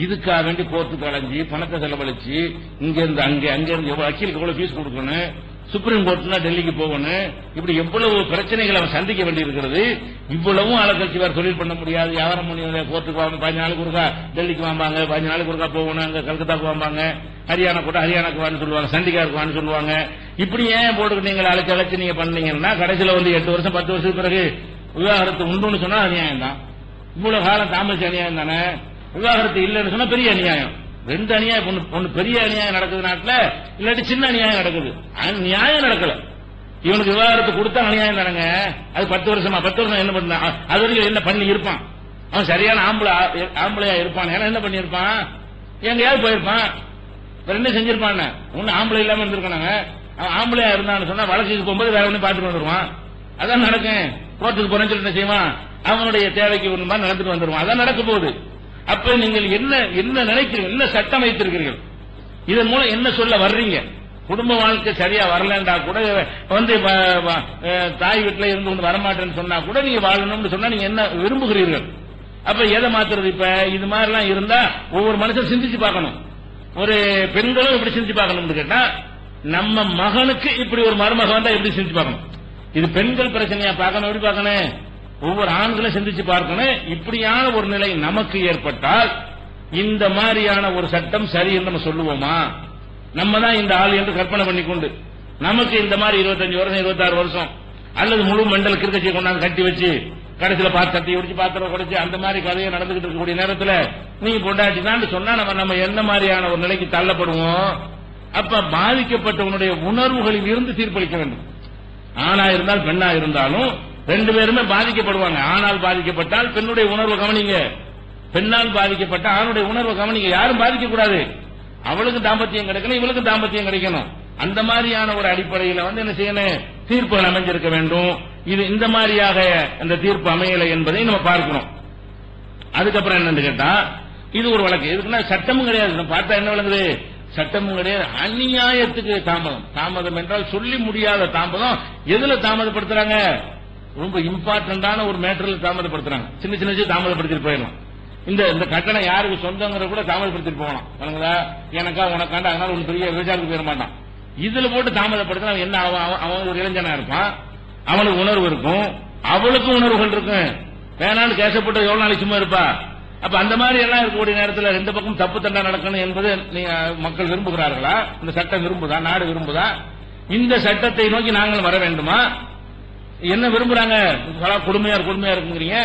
இதுக்காக வேண்டி கோர்ட்டுக்கு அலைஞ்சி பணத்தை செலவழிச்சு இங்க இருந்து அங்க இருந்து வக்கீலுக்கு எவ்வளவு ஃபீஸ் கொடுக்கணும், சுப்ரீம் கோர்ட்னா டெல்லிக்கு போகணும், இப்படி எவ்வளவு பிரச்சனைகள் அவன் சந்திக்க வேண்டி இருக்கிறது. இவ்வளவும் அலக்கட்சி வேற தொழில் பண்ண முடியாது, வியாபாரம் பண்ணி கோர்ட்டுக்கு வாங்க, 15 நாளுக்கு ஒருக்கா டெல்லிக்கு வாம்பாங்க, 15 நாளுக்கு ஒருக்கா போகணும், அங்க கல்கத்தாக்கு வாம்பாங்க, ஹரியானா கூட ஹரியானாக்கு வான்னு சொல்லுவாங்க, சண்டிகாருக்கு வான்னு சொல்லுவாங்க. இப்படி ஏன் போட்டு நீங்க அழைச்சு நீங்க பண்ணீங்கன்னா கடைசியில 8 வருஷம் 10 வருஷத்துக்கு பிறகு விவாகரத்து உண்டுன்னு சொன்னா அநியாயம் தான். இவ்வளவு காலம் தாமதிச்ச அநியாயம் தானே. விவாகரத்து இல்லைன்னு சொன்னா பெரிய அநியாயம். 2 அநியாயம், ஒன்னு பெரிய அநியாயம் நடக்குது நாட்டுல, இல்லாட்டி சின்ன அநியாயம் நடக்குது. நியாயம் நடக்கல. இவனுக்கு விவாகரத்து கொடுத்தா அநியாயம் தானங்க. அது 10 வருஷமா, 10 வருஷம் என்ன பண்ண, அது வரைக்கும் என்ன பண்ணி இருப்பான்? அவன் சரியான ஆம்பளையா இருப்பான். ஏன்னா என்ன பண்ணிருப்பான், எங்கேயாவது போயிருப்பான், வேற என்ன செஞ்சிருப்பான்? ஒண்ணு ஆம்பளை இல்லாம இருந்திருக்காங்க. அவன் ஆம்பளையா இருந்தான்னு சொன்னா வழக்குக்கு போகும்போது வேற ஒண்ணு பாத்துட்டு வந்துருவான். அதான் நடக்கும். கோர்ட்டுக்கு போறேன்னு சொல்லி என்ன செய்வான், அவனுடைய தேவைக்கு ஒரு மாதிரி நடந்துட்டு வந்துருவான். அதான் நடக்க போகுது. அப்ப நீங்கள் என்ன நினைக்கிறீங்க, என்ன சட்டம் வைத்திருக்கிறீர்கள், இதன் மூலம் என்ன சொல்ல வர்றீங்க? குடும்ப வாழ்க்கை சரியா வரலண்டா கூட தாய் வீட்டுல இருந்து வரமாட்டேன்னு சொன்னா கூட நீங்க வாழணும்னு சொன்னா நீங்க என்ன விரும்புகிறீர்கள்? அப்ப எதை மாத்துறது? இப்ப இது மாதிரி எல்லாம் இருந்தா ஒவ்வொரு மனுஷன் சிந்திச்சு பார்க்கணும். ஒரு பெண்களும் இப்படி சிந்திச்சு பார்க்கணும்னு கேட்டா, நம்ம மகனுக்கு இப்படி ஒரு மருமக வந்தா எப்படி சிந்திச்சு பார்க்கணும்? இது பெண்கள் பிரச்சனையா பார்க்கணும். எப்படி பார்க்கணும்? ஒவ்வொரு ஆண்களும் சிந்திச்சு பார்க்கணும். இப்படியான ஒரு நிலை நமக்கு ஏற்பட்டால் இந்த மாதிரியான ஒரு சட்டம் சரி என்று நம்ம சொல்லுவோமா? நம்ம தான் இந்த ஆள் என்று கற்பனை பண்ணிக்கொண்டு நமக்கு இந்த மாதிரி 25 வருஷம் 26 வருஷம் அல்லது முழு மண்டல கிரிக்கெட் கொண்டாந்து கட்டி வச்சு கடைசியில தட்டி உடிச்சு பாத்திரம் குடைச்சு அந்த மாதிரி கதையை நடந்துகிட்டு இருக்கக்கூடிய நேரத்தில் நீங்க பொண்டாட்டிதான் சொன்னா நம்ம எந்த மாதிரியான ஒரு நிலைக்கு தள்ளப்படுவோம்? அப்ப பாதிக்கப்பட்டவனுடைய உணர்வுகளில் இருந்து தீர்ப்பளிக்க வேண்டும். ஆணா இருந்தால் பெண்ணா இருந்தாலும் ரெண்டு பேருமே பாதிக்கப்படுவாங்க. ஆணால் பாதிக்கப்பட்டால் பெண்ணுடைய உணர்வு கவனிங்க, பெண்ணால் பாதிக்கப்பட்ட ஆணுடைய உணர்வு கவனிங்க. யாரும் பாதிக்க கூடாது. அவளுக்கு தாம்பத்தியம் கிடைக்கணும், இவளுக்கு தாம்பத்தியம் கிடைக்கணும். அந்த மாதிரியான ஒரு அடிப்படையில் என்ன செய்யணும்? தீர்ப்புகள் அமைஞ்சிருக்க வேண்டும். இது இந்த மாதிரியாக அந்த தீர்ப்பு அமையலை என்பதை நம்ம பார்க்கணும். அதுக்கப்புறம் என்னன்னு கேட்டா, இது ஒரு வழக்கு. எதுக்குன்னா சட்டமும் கிடையாது. பார்த்தா என்ன விளங்குது? சட்டமும் கிடையாது. அநியாயத்துக்கு தாமதம் என்றால் சொல்லி முடியாத தாமதம். எதுல தாமதப்படுத்துறாங்க? ரொம்ப இம்பார்ட்டன்டான ஒரு மேட்டரில் தாமதப்படுத்துறாங்க. சின்ன சின்ன தாமதப்படுத்திட்டு போயிடலாம். இந்த கட்டணம் யாருக்கு சொந்தங்கிற கூட தாமதப்படுத்திட்டு போகலாம். எனக்கா உனக்காண்ட அதனால ஒரு பெரிய விசாரத்துக்கு போயிட மாட்டான். இதுல போட்டு தாமதப்படுத்தினா என்ன? அவன் ஒரு இளைஞனா இருப்பான், அவனுக்கு உணர்வு இருக்கும், அவளுக்கும் உணர்வுகள் இருக்கும். வேணான்னு கேசப்பட்டு எவ்வளவு நாளைக்கு சும்மா இருப்பா? அப்ப அந்த மாதிரி எல்லாம் இருக்கக்கூடிய நேரத்தில் ரெண்டு பக்கம் தப்பு தண்டா நடக்கணும் என்பது மக்கள் விரும்புகிறார்களா? இந்த சட்டம் விரும்புதா? நாடு விரும்புதா? இந்த சட்டத்தை நோக்கி நாங்கள் வர வேண்டுமா? என்ன விரும்புறாங்க? கொடுமையா இருக்குங்கிறீங்க.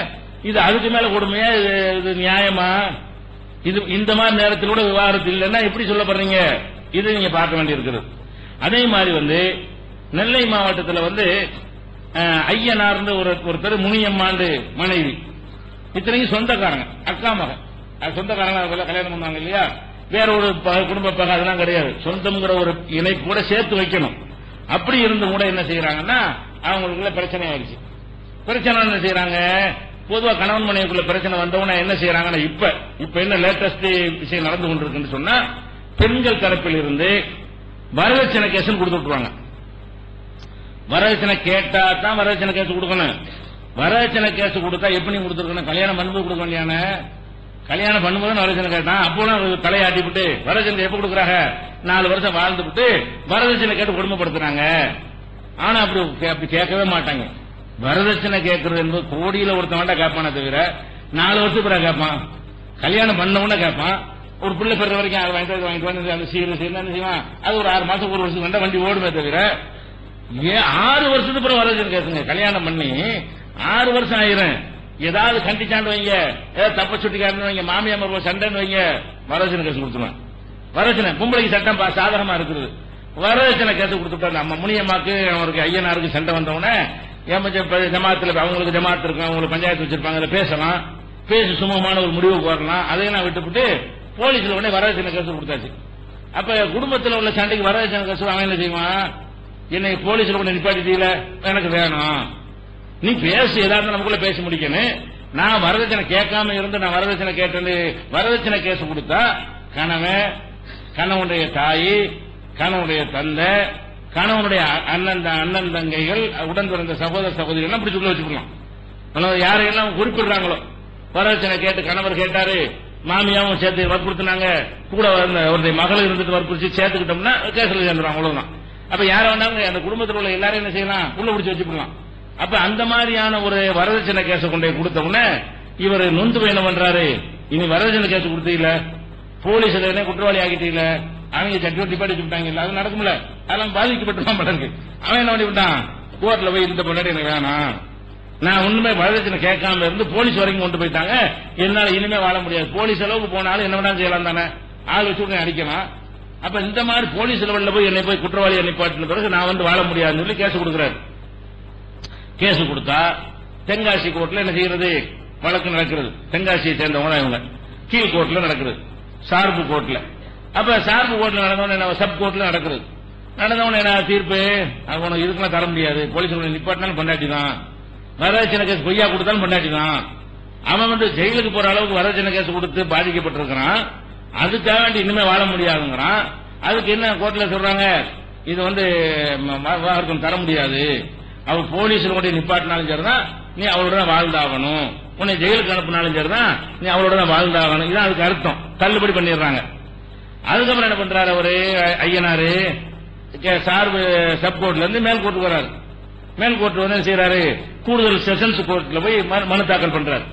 இது அதுக்கு மேல கொடுமையா? இது நியாயமா? இது இந்த மாதிரி நேரத்தில் கூட விவாதத்தில் இல்லைன்னா எப்படி சொல்லப்படுறீங்க? இது நீங்க பார்க்க வேண்டியிருக்கிறது. அதே மாதிரி நெல்லை மாவட்டத்தில் ஐயனார்ந்து ஒருத்தர் முனியம்மாண்டு மனைவி, இத்தனைக்கும் சொந்தக்காரங்க, அக்கா மகன். சொந்தக்காரங்க கல்யாணம் பண்ணாங்க இல்லையா? வேற ஒரு குடும்ப பகை அதெல்லாம் கிடையாது. சொந்தம்ங்கிற ஒரு இணைப்பு கூட சேர்த்து வைக்கணும். அப்படி இருந்து கூட என்ன செய்யறாங்கன்னா அவங்களுக்குள்ள பிரச்சனை ஆயிடுச்சு. பிரச்சனை என்ன செய்யறாங்க? பொதுவா கணவன் மனைவிக்குள்ள பிரச்சனை வந்தவன என்ன செய்யறாங்கன்னா இப்ப என்ன லேட்டஸ்ட் விஷயம் நடந்து கொண்டிருக்குன்னு சொன்னா, பெண்கள் தரப்பில் இருந்து வரதட்சணை கேஸ் கொடுத்து விட்டுருவாங்க. வரதட்சணை கேட்டா தான் வரதட்சணை கேஸ் கொடுக்கணும். வரதட்சணை கேஸ் கொடுத்தா எப்படி கொடுத்துருக்கணும்? கல்யாணம் பண்ணும்போது கொடுக்க வேண்டியான, கல்யாணம் பண்ணும்போது வரதட்சணை கேட்டான். அப்போலாம் தலையாட்டி விட்டு வரதட்சணை எப்ப கொடுக்குறாங்க? 4 வருஷம் வாழ்ந்து விட்டு வரதட்சணை கேட்டு கொடுமைப்படுத்துறாங்க. ஆனா அப்படி கேட்கவே மாட்டாங்க. வரதட்சணை கேட்கறது என்பது கோடியில ஒருத்தவன்டா கேட்பானே தவிர 4 வருஷத்துக்கு பிறகு கேட்பான். கல்யாணம் பண்ணவன கேட்பான். ஒரு பிள்ளை பெற வரைக்கும் அதை வாங்கிட்டு வந்து அந்த சீரியஸ் என்ன செய்வான்? அது ஒரு 6 மாசம் 1 வருஷம் கண்டா வண்டி ஓடுமே தவிர 6 வருஷத்துக்கு பிறகு வரதட்சணை கேட்குங்க. கல்யாணம் பண்ணி 6 வருஷம் ஆயிரும். ஏதாவது கண்டிச்சாண்டு வைங்க, ஏதாவது தப்ப சுட்டி காரணம் வைங்க, மாமியார் சண்டைன்னு வைங்க, வரதட்சணை கேஸ் கொடுத்துருவான். வரதட்சணை பொம்பளைக்கு சட்டம் சாதகமா இருக்குது. வரதட்சணை கேஸ் கொடுத்துட்டாங்க. நம்ம முனியம்மாக்கு அவருக்கு ஐயனாருக்கு சண்டை வந்தவொடனே ஜமாத்துல அவங்களுக்கு ஜமாத்து இருக்கும், அவங்களுக்கு பஞ்சாயத்து வச்சிருப்பாங்க, பேசலாம், பேசி சுமமான ஒரு முடிவுக்கு வரலாம். அதையெல்லாம் விட்டுவிட்டு போலீஸ்ல உடனே வரதட்சணை கேஸ் கொடுத்தாச்சு. அப்ப குடும்பத்தில் உள்ள சண்டைக்கு வரதட்சணை கேஸ் அவன் என்ன செய்வான்? என்னை போலீஸ்ல கொண்டு நிப்பாட்டிட்டீல, எனக்கு வேணும், நீ பேசு, ஏதாவது நமக்குள்ள பேசி முடிக்கணும். நான் வரதட்சணை கேட்காம இருந்து நான் வரதட்சணை கேட்டேன்னு வரதட்சணை கேஸ் கொடுத்தா கணவன், கணவனுடைய தாய், கணவனுடைய தந்தை, கணவனுடைய அண்ணன் தங்கைகள், உடன் பிறந்த சகோதர சகோதரிகள் அப்படி சொல்ல வச்சுக்கலாம். யாரையெல்லாம் குறிப்பிடுறாங்களோ வரதட்சணை கேட்டு கணவர் கேட்டாரு, மாமியாவும் சேர்த்து வற்புறுத்தினாங்க, கூட ஒரு மகள் இருந்துட்டு வற்புறுத்தி சேர்த்துக்கிட்டோம்னா கேஸ்ல சேர்ந்துருவாங்க. அவ்வளவுதான். அப்ப யார வேண்டாங்க அந்த குடும்பத்தில் உள்ள எல்லாரும் என்ன செய்யலாம்? உள்ள பிடிச்சி வச்சுக்கலாம். அப்ப அந்த மாதிரியான ஒரு வரதட்சணை கேஸ கொண்டு கொடுத்த உடனே இவர் நொந்து போய் என்ன பண்றாரு? இனி வரதட்சணை கேஸ் கொடுத்தீங்கள, போலீஸ்ல குற்றவாளி ஆகிட்டீங்கள, அவங்க சட்டி டிப்பாட்டி வச்சுட்டாங்க, இல்ல அது நடக்கும்ல, அதெல்லாம் பாதிக்கப்பட்டுதான் படங்கு. அவன் என்ன பண்ணி விட்டான்? கோர்ட்ல போய் இந்த பொண்ணாடி எனக்கு வேணாம், நான் ஒண்ணுமே வரதட்சணை கேட்காம இருந்து போலீஸ் வரைக்கும் கொண்டு போயிட்டாங்க, என்னால இனிமே வாழ முடியாது. போலீஸ் அளவுக்கு போனாலும் என்ன வேணாலும் செய்யலாம் தானே, ஆள் வச்சு அடிக்கலாம். அப்ப இந்த மாதிரி போலீஸ் லெவல்ல போய் என்னை போய் குற்றவாளியை நிப்பாட்டின பிறகு நான் வாழ முடியாதுன்னு சொல்லி கேஸ் கொடுக்கிறாரு. கேஸ் கொடுத்தா தென்காசி கோர்ட்ல என்ன செய்யறது? வழக்கு நடக்கிறது. தென்காசியை சேர்ந்தவங்க இவங்க. கீழ் கோர்ட்ல நடக்கிறது, சார்பு கோர்ட்ல. அப்ப சார்பு கோர்ட்ல நடந்தவன சப் கோர்ட்ல நடக்கிறது. நடந்தவன என்ன தீர்ப்பு? அவனுக்கு இதுக்கெல்லாம் தர முடியாது, போலீஸ் நிப்பாட்டினாலும் பொண்டாட்டி தான், வரதட்சணை கேஸ் பொய்யா கொடுத்தாலும் பொண்டாட்டி தான். அவன் ஜெயிலுக்கு போற அளவுக்கு வரதட்சணை கேஸ் கொடுத்து பாதிக்கப்பட்டிருக்கிறான், அதுக்காக வேண்டி இனிமே வாழ முடியாதுங்கிறான். அதுக்கு என்ன கோர்ட்ல சொல்றாங்க? இது விவாகரத்து தர முடியாது, அவர் போலீஸ்ல கொண்டு நிப்பாட்டினாலும் சரிதான், நீ அவளோட தான் வாழ்ந்தாகணும், உன்னை ஜெயிலுக்கு அனுப்பினாலும் சரிதான், நீ அவளோட தான் வாழ்ந்தாகணும். இதான் அதுக்கு அர்த்தம். தள்ளுபடி பண்ணிடுறாங்க. அதுக்கப்புறம் என்ன பண்றாரு? அவரு ஐயனாரு சார்பு சப் கோர்ட்ல இருந்து மேல் கோர்ட்டுக்கு வர்றாரு. மேல் கோர்ட் என்ன செய்யறாரு? கூடுதல் செஷன்ஸ் கோர்ட்ல போய் மனு தாக்கல் பண்றாரு.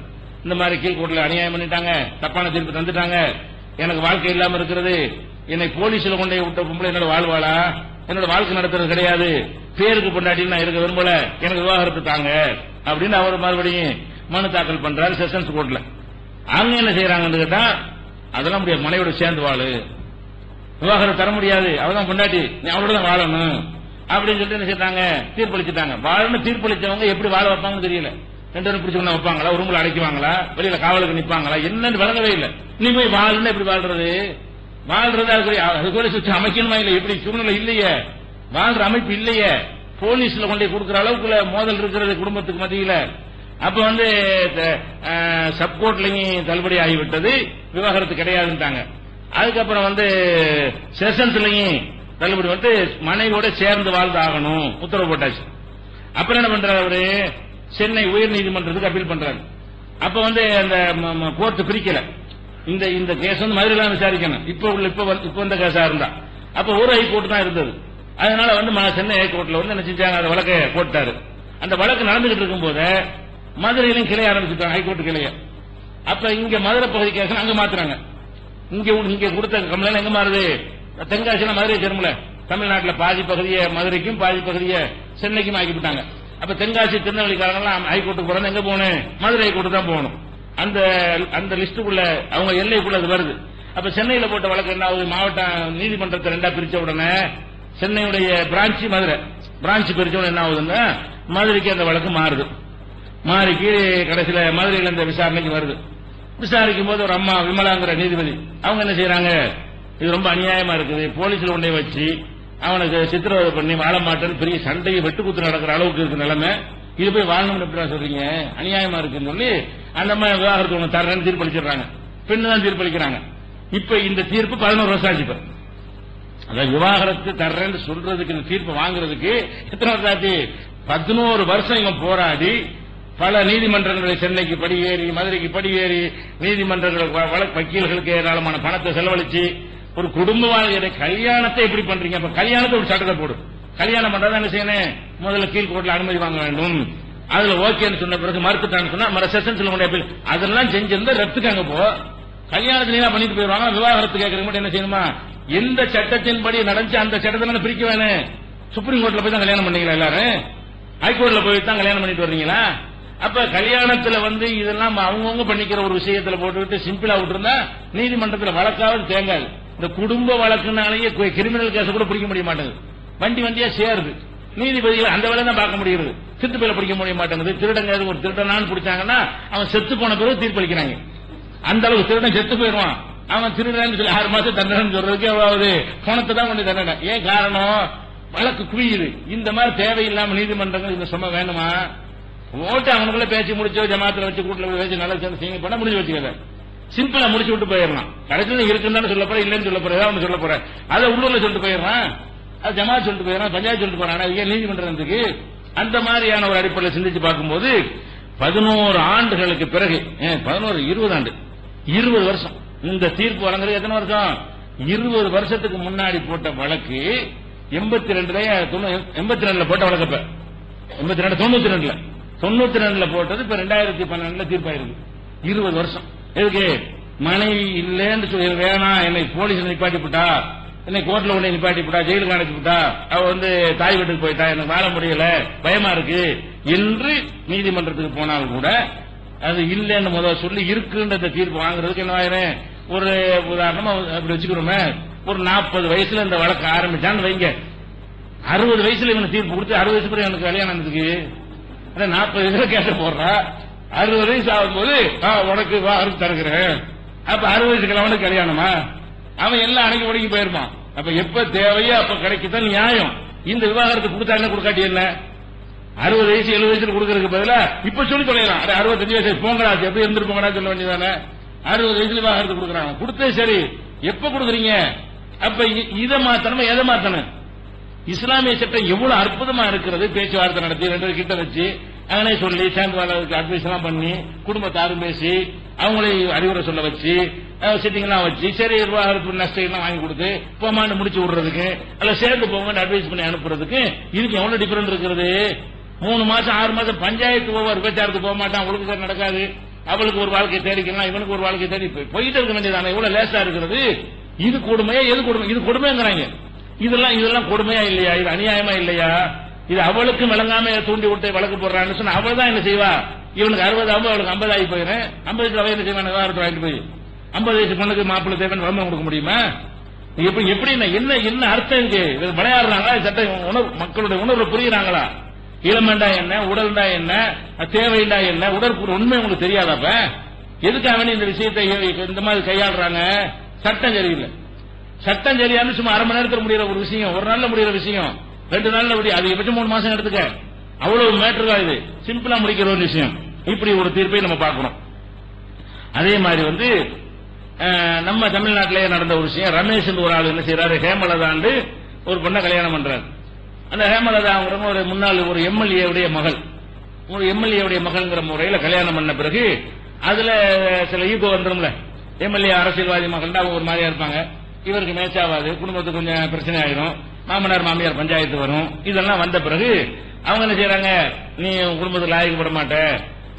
இந்த மாதிரி கீழ்கோட்டில் அநியாயம் பண்ணிட்டாங்க, தப்பான தீர்ப்பு தந்துட்டாங்க, எனக்கு வாழ்க்கை இல்லாம இருக்கிறது, என்னை போலீஸ்ல கொண்டு விட்ட பொம்பளை என்னோட வாழ்வாளா, என்னோட வாழ்க்கை நடத்துறது கிடையாது, பேருக்கு பொண்டாட்டி நான் இருக்க விரும்பல, எனக்கு விவாகரத்து தாங்க அப்படின்னு அவர் மறுபடியும் மனு தாக்கல் பண்றாரு செஷன்ஸ் கோர்ட்ல. அங்க என்ன செய்யறாங்கன்னு கேட்டா, அதெல்லாம் முடியாது, மனைவியோட சேர்ந்து வாழு, விவாகரத்து தர முடியாது, அவதான் பொண்டாட்டி, நீ அவளோட தான் வாழணும் அப்படின்னு சொல்லிட்டு என்ன செய்யறாங்க, தீர்ப்பளிச்சுட்டாங்க. வாழணும் தீர்ப்பளிச்சவங்க எப்படி வாழ வைப்பாங்கன்னு தெரியல. ரெண்டு பேரும் பிடிச்சு கொண்டு வைப்பாங்களா, ரூம்ல அடைக்குவாங்களா, வெளியில காவலுக்கு நிப்பாங்களா, என்னன்னு விளங்கவே இல்லை. நீ போய் வாழணும் எப்படி வாழ்றது, வாழ்றது அதுக்குள்ள சுற்றி அமைக்கணுமா இல்லை, எப்படி சூழ்நிலை இல்லையே, வாழ்ற அமைப்பு இல்லையே, போலீஸ்ல கொண்டு கொடுக்கிற அளவுக்குள்ள மோதல் இருக்கிறது குடும்பத்துக்கு மத்தியில. அப்ப சப்கோர்ட்லயும் தள்ளுபடி ஆகிவிட்டது, விவாகரத்து கிடையாதுட்டாங்க. அதுக்கப்புறம் செஷன்ஸ்லயும் தள்ளுபடி மனைவியோட சேர்ந்து வாழ்ந்து ஆகணும் உத்தரவு போட்டாச்சு. அப்புறம் என்ன பண்றாரு அவரு, சென்னை உயர் நீதிமன்றத்துக்கு அப்பீல் பண்றாரு. அப்ப அந்த கோர்ட் பிரிக்கல, இந்த கேஸ் மதுரையில விசாரிக்கணும், இப்ப வந்த கேஸா இருந்தா. அப்ப ஒரு ஹைகோர்ட் தான் இருந்தது. அதனால சென்னை ஹைகோர்ட்ல என்ன செஞ்சாங்க, அந்த வழக்கை போட்டாரு. அந்த வழக்கு நடந்துகிட்டு இருக்கும் போது மதுரையிலும் கிளைய ஆரம்பிச்சுட்டாங்க, ஹைகோர்ட் கிளைய. அப்ப இங்க மதுரை பகுதி கேஸ் அங்க மாத்துறாங்க. இங்க கொடுத்த கம்ப்ளைண்ட் எங்க மாறுது, தென்காசி மதுரை சேரும்ல, தமிழ்நாட்டில் பாதி பகுதியை மதுரைக்கும் பாதி பகுதியை சென்னைக்கும் ஆக்கிவிட்டாங்க. அப்ப தென்காசி திருநெல்வேலிக்காரங்களாம் ஹைகோர்ட்டுக்கு போறது எங்க போகணும், மதுரை ஹைகோர்ட்டு தான் போகணும். அந்த லிஸ்டுக்குள்ள அவங்க எல்லைக்குள்ள அது வருது. அப்ப சென்னையில போட்ட வழக்கு என்ன ஆகுது, மாவட்ட நீதிமன்றத்தை ரெண்டா பிரிச்ச உடனே சென்னையுடைய பிரான்ச் மதுரை பிரான்ச் பிரிச்ச உடனே என்ன ஆகுதுன்னா மதுரைக்கு அந்த வழக்கு மாறுது. மாறிக்கு கடைசியில மதுரையில இந்த விசாரணைக்கு வருது. விசாரிக்கும் போது ஒரு அம்மா விமலாங்கிற நீதிபதி அவங்க என்ன செய்யறாங்க, இது ரொம்ப அநியாயமா இருக்குது, போலீஸ்ல கொண்டே வச்சு அவனுக்கு சித்திரவதை பண்ணி வாழ மாட்டேன்னு பெரிய சண்டையை வெட்டுக்குத்து நடக்கிற அளவுக்கு இருக்கு நிலைமை, இது போய் வாழணும்னு எப்படி சொல்றீங்க, அநியாயமா இருக்குன்னு சொல்லி அந்த மாதிரி விவாகரத்து ஒன்று தரேன்னு தீர்ப்பளிச்சிடறாங்க. பெண்ணு தான் தீர்ப்பளிக்கிறாங்க. இப்ப இந்த தீர்ப்பு 11 வருஷம் ஆச்சு. இப்ப அதாவது விவாகரத்து தர்றேன்னு சொல்றதுக்கு இந்த தீர்ப்பு வாங்குறதுக்கு எத்தனை வருஷம் ஆச்சு, 11 வருஷம் இவன் போராடி பல நீதிமன்றங்களை சென்னைக்கு படியேறி மதுரைக்கு படியேறி நீதிமன்றங்கள் வக்கீல்களுக்கு ஏராளமான பணத்தை செலவழிச்சு ஒரு குடும்ப வாழ்க்கை கல்யாணத்தை எப்படி பண்றீங்க, அப்ப கல்யாணத்தை ஒரு சட்டத்தை போடும். கல்யாணம் பண்றதா என்ன செய்யணும், முதல்ல கீழ்கோர்ட்ல அனுமதி வாங்க வேண்டும். அதுல ஓகேன்னு சொன்ன பிறகு மறுத்துட்டான்னு சொன்னா செஷன்ஸ்ல அதெல்லாம் செஞ்சிருந்தா ரத்துக்காங்க. போ கல்யாணத்துல பண்ணிட்டு போயிருவாங்க. விவாகரத்து கேட்கறதுக்கு மட்டும் என்ன செய்யணுமா, எந்த சட்டத்தின்படி நடந்துச்சு அந்த சட்டத்தை பிரிக்க வேணும். சுப்ரீம் கோர்ட்ல போய் தான் கல்யாணம் பண்ணீங்களா, எல்லாரும் ஹைகோர்ட்ல போய் தான் கல்யாணம் பண்ணிட்டு வர்றீங்களா? அப்ப கல்யாணத்துல இதெல்லாம் அவங்கவுங்க பண்ணிக்கிற ஒரு விஷயத்துல போட்டுக்கிட்டு சிம்பிளா விட்டுருந்தா நீதிமன்றத்தில் வழக்காவது தேங்காது. இந்த குடும்ப வழக்குனாலேயே கிரிமினல் கேஸ் கூட பிடிக்க முடிய மாட்டேங்குது, வண்டியா சேருது. நீதிபதிகள் அந்த வேலை தான் பார்க்க முடியுது, திருட்டு பேர பிடிக்க முடிய மாட்டேங்குது. திருடங்க ஒரு திருடனான்னு பிடிச்சாங்கன்னா அவன் செத்து போன பிறகு தீர்ப்பளிக்கிறாங்க. அந்த அளவுக்கு திருடன் செத்து போயிடுவான், அவன் திருடன்னு சொல்லி 6 மாசம் தண்டனை சொல்றதுக்கு எவ்வளவு பணத்தை தான் கொண்டு தண்டனை. ஏன் காரணம், வழக்கு குவியுது. இந்த மாதிரி தேவையில்லாம நீதிமன்றங்கள் இந்த சும்மா வேணுமா, ஓட்டு அவனுக்குள்ள பேச்சு முடிச்சோ ஜமாத்துல வச்சு கூட்டில் வச்சு நல்லா சேர்ந்து செய்ய பண்ண முடிஞ்சு வச்சுக்கல, சிம்பிளா முடிச்சு விட்டு போயிடலாம். கடைசியில் இருக்குன்னு சொல்ல போற, இல்லன்னு சொல்ல போற, ஏதாவது சொல்ல போற, அதை உள்ளூர்ல சொல்லிட்டு போயிடறான், அது ஜமாத் சொல்லிட்டு போயிடறான், பஞ்சாயத்து சொல்லிட்டு போறான், ஏன் நீதிமன்றத்துக்கு. அந்த மாதிரியான ஒரு அடிப்படையில் சிந்திச்சு பார்க்கும்போது 11 ஆண்டுகளுக்கு பிறகு 11 20 ஆண்டு 20 வருஷம் இந்த தீர்ப்பு வழங்குறது. எத்தனை வருஷம், 20 வருஷத்துக்கு முன்னாடி போட்ட வழக்கு 82 போட்ட வழக்கு, 82 92 போட்டது இப்ப 2012 தீர்ப்பாயிருக்கு. 20 வருஷம் எதுக்கு, மனைவி இல்லைன்னு சொல்லி வேணாம், என்னை போலீஸ் நிப்பாட்டி விட்டா, என்னை கோர்ட்ல உடனே நிப்பாட்டி விட்டா, ஜெயிலுக்கு அடைச்சு விட்டா, அவ தாய் வீட்டுக்கு போயிட்டா, எனக்கு வாழ முடியல, பயமா இருக்கு என்று நீதிமன்றத்துக்கு போனால் கூட அது இல்லைன்னு முதல்ல சொல்லி இருக்குன்ற தீர்ப்பு வாங்குறதுக்கு என்ன ஆயிரும். ஒரு உதாரணமா அப்படி வச்சுக்கிறோமே, ஒரு 40 வயசுல இந்த வழக்கு ஆரம்பிச்சான்னு வைங்க, 60 வயசுல இவனுக்கு தீர்ப்பு கொடுத்து 60 வயசு பிறகு எனக்கு கல்யாணம் ஆனதுக்கு 40 வயசுல கேட்ட போடுறா, 60 வயசு ஆகும்போது உனக்கு வாரம் தருகிறேன், அப்ப 60 வயசு கிழவனுக்கு கல்யாணமா, அவன் எல்லாம் அணைக்கு ஒடுங்கி போயிருப்பான். அப்ப எப்ப தேவையோ அப்ப கிடைக்கத்தான் நியாயம். இந்த விவாகரத்து கொடுத்தா என்ன கொடுக்காட்டி என்ன, 60 வயசு 70 வயசுல கொடுக்கறதுக்கு பதிலா இப்ப சொல்லி தொலைலாம், 65 வயசு போங்கடா எப்படி இருந்து போங்கடா சொல்ல வேண்டியதானே. 60 வயசுல விவாகரத்து கொடுக்குறாங்க, கொடுத்தே சரி, எப்ப கொடுக்குறீங்க, அப்ப இதை மாத்தணும் எதை மாத்தணும். இஸ்லாமிய சட்டம் எவ்வளவு அற்புதமா இருக்கிறது, பேச்சுவார்த்தை நடத்தி 2 கிட்ட வச்சு அவனே சொல்லி சேர்ந்து வாழ்றதுக்கு அட்வைஸ் எல்லாம் பண்ணி குடும்பத்தாரும் பேசி அவங்களை அறிவுரை சொல்ல வச்சு சிட்டிங் எல்லாம் வச்சு சரி விவாகரத்து நஷ்டம் எல்லாம் வாங்கி கொடுத்து போமான்னு முடிச்சு விடுறதுக்கு அல்ல சேர்ந்து போங்க அட்வைஸ் பண்ணி அனுப்புறதுக்கு இதுக்கு எவ்வளவு டிஃபரெண்ட் இருக்கிறது. 3 மாசம் 6 மாசம் பஞ்சாயத்து போவார், விபச்சாரத்துக்கு போக மாட்டான், ஒழுங்கு நடக்காது, அவளுக்கு ஒரு வாழ்க்கை தேடிக்கலாம், இவனுக்கு ஒரு வாழ்க்கை தேடி போயிட்டு இருக்க வேண்டியதான, இவ்வளவு லேசா இருக்கிறது. இது கொடுமையா? எது கொடுமை? இது கொடுமைங்கிறாங்க. இதெல்லாம் கொடுமையா இல்லையா? இது அநியாயமா இல்லையா? இது அவளுக்கு விளங்காம தூண்டி விட்டு வழக்கு போடுறான்னு சொன்னா அவள் தான் என்ன செய்வா? இவனுக்கு 60 ஆகும், அவளுக்கு 50 ஆகி போயிடும். 50 வயசு என்ன செய்வான்? விவாகரத்து வாங்கிட்டு போய் 50 வயசு பொண்ணுக்கு மாப்பிள்ளை தேவைன்னு விளம்பரம் கொடுக்க முடியுமா? எப்படி என்ன அர்த்தம் இருக்கு? விளையாடுறாங்களா? சட்ட மக்களுடைய உணர்வு புரியுறாங்களா? இளமண்டா என்ன, உடல்டா என்ன, தேவைண்டா என்ன, உடற்புற உண்மை உங்களுக்கு தெரியாதப்ப எதுக்காக இந்த விஷயத்தை இந்த மாதிரி கையாளுறாங்க? சட்டம் சரியில்லை. சட்டம் சரியானு சும்மா அரை மணி நேரத்தில் முடிகிற ஒரு விஷயம், ஒரு நாள்ல முடிகிற விஷயம், 2 நாள்ல முடியும். அது எப்படியும் 3 மாசம் எடுத்துக்க. அவ்வளவு மேட்டர் இது. சிம்பிளா முடிக்கிற ஒரு விஷயம். இப்படி ஒரு தீர்ப்பை நம்ம பார்க்கிறோம். அதே மாதிரி நம்ம தமிழ்நாட்டிலேயே நடந்த ஒரு விஷயம். ரமேஷ் ஒரு ஆள் என்ன செய்யறாரு? ஹேமலதாண்டு ஒரு பொண்ணை கல்யாணம் பண்றாரு. அந்த ஹேமலதா அவங்க ஒரு முன்னாள் ஒரு எம்எல்ஏவுடைய மகள், ஒரு எம்எல்ஏவுடைய மகள்ங்கிற முறையில் கல்யாணம் பண்ண பிறகு அதுல சில ஈகோ வந்துரும்ல. எம்எல்ஏ அரசியல்வாதி மகள் அவங்க ஒரு மாதிரியா இருப்பாங்க. இவருக்கு மேட்ச் ஆகாது, குடும்பத்துக்கு கொஞ்சம் பிரச்சனை ஆயிடும், மாமனார் மாமியார் பஞ்சாயத்து வரும். இதெல்லாம் வந்த பிறகு அவங்க என்ன செய்யறாங்க? நீ குடும்பத்துக்கு லாயக்கப்பட மாட்ட